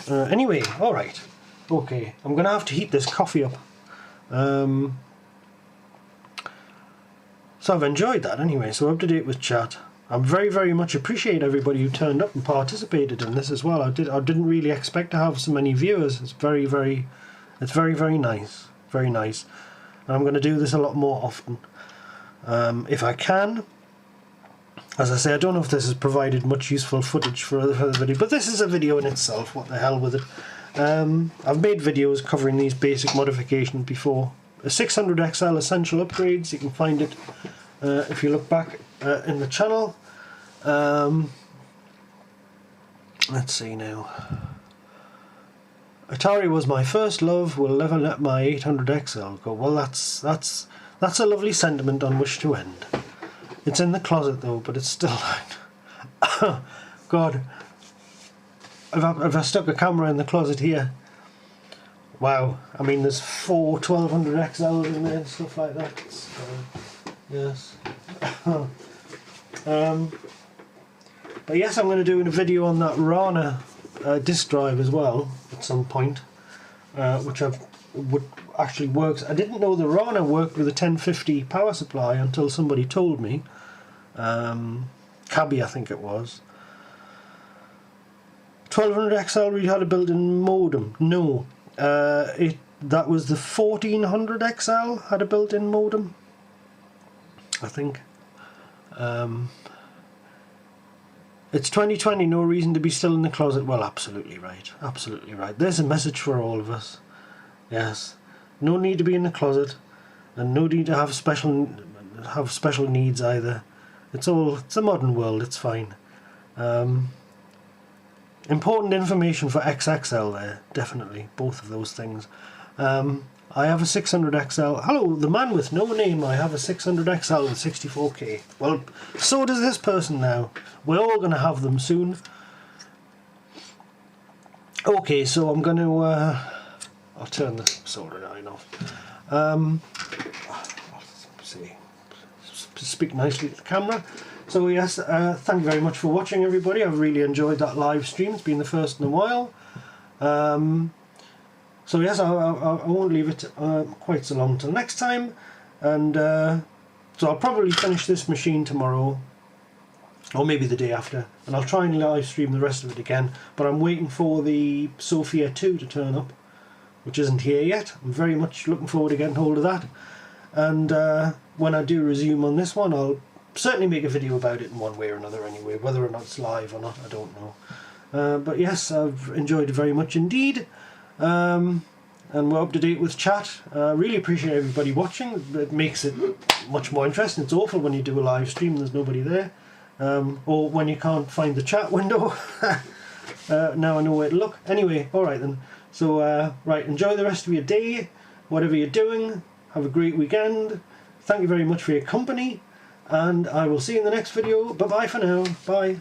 Anyway, alright. Okay, I'm going to have to heat this coffee up. So I've enjoyed that anyway, so up to date with chat. I very, very much appreciate everybody who turned up and participated in this as well. I didn't really expect to have so many viewers. It's very, very nice. Very nice. And I'm going to do this a lot more often. If I can. As I say, I don't know if this has provided much useful footage for the video, but this is a video in itself. What the hell with it? I've made videos covering these basic modifications before. A 600XL Essential Upgrades, you can find it if you look back in the channel. Let's see now. Atari was my first love, will never let my 800XL go. Well, that's a lovely sentiment on which to end. It's in the closet though, but it's still God, I've stuck a camera in the closet here. Wow, I mean there's 4 1200XLs in there and stuff like that. So, yes. But yes, I'm going to do a video on that Rana disk drive as well at some point, which would actually works. I didn't know the Rana worked with a 1050 power supply until somebody told me. Cabby, I think it was. 1200XL really had a built-in modem. No, that was the 1400XL had a built-in modem, I think. It's 2020, no reason to be still in the closet. Well, absolutely right. Absolutely right. There's a message for all of us. Yes. No need to be in the closet, and no need to have special needs either. It's a modern world. It's fine. important information for XXL there, definitely, both of those things. I have a 600XL. Hello, the man with no name. I have a 600XL with 64K. Well, so does this person now. We're all going to have them soon. Okay, so I'm going to... I'll turn the soldering iron off. Speak nicely to the camera. So yes, thank you very much for watching, everybody. I've really enjoyed that live stream. It's been the first in a while. So yes, I won't leave it quite so long till next time. And so I'll probably finish this machine tomorrow, or maybe the day after, and I'll try and live stream the rest of it again. But I'm waiting for the Sophia 2 to turn up, which isn't here yet. I'm very much looking forward to getting hold of that. And when I do resume on this one, I'll certainly make a video about it in one way or another anyway. Whether or not it's live or not, I don't know. But yes, I've enjoyed it very much indeed. And we're up to date with chat. Really appreciate everybody watching. It makes it much more interesting. It's awful when you do a live stream and there's nobody there. Or when you can't find the chat window. Now I know where to look. Anyway, alright then. So, right, enjoy the rest of your day, whatever you're doing. Have a great weekend. Thank you very much for your company. And I will see you in the next video. Bye-bye for now. Bye.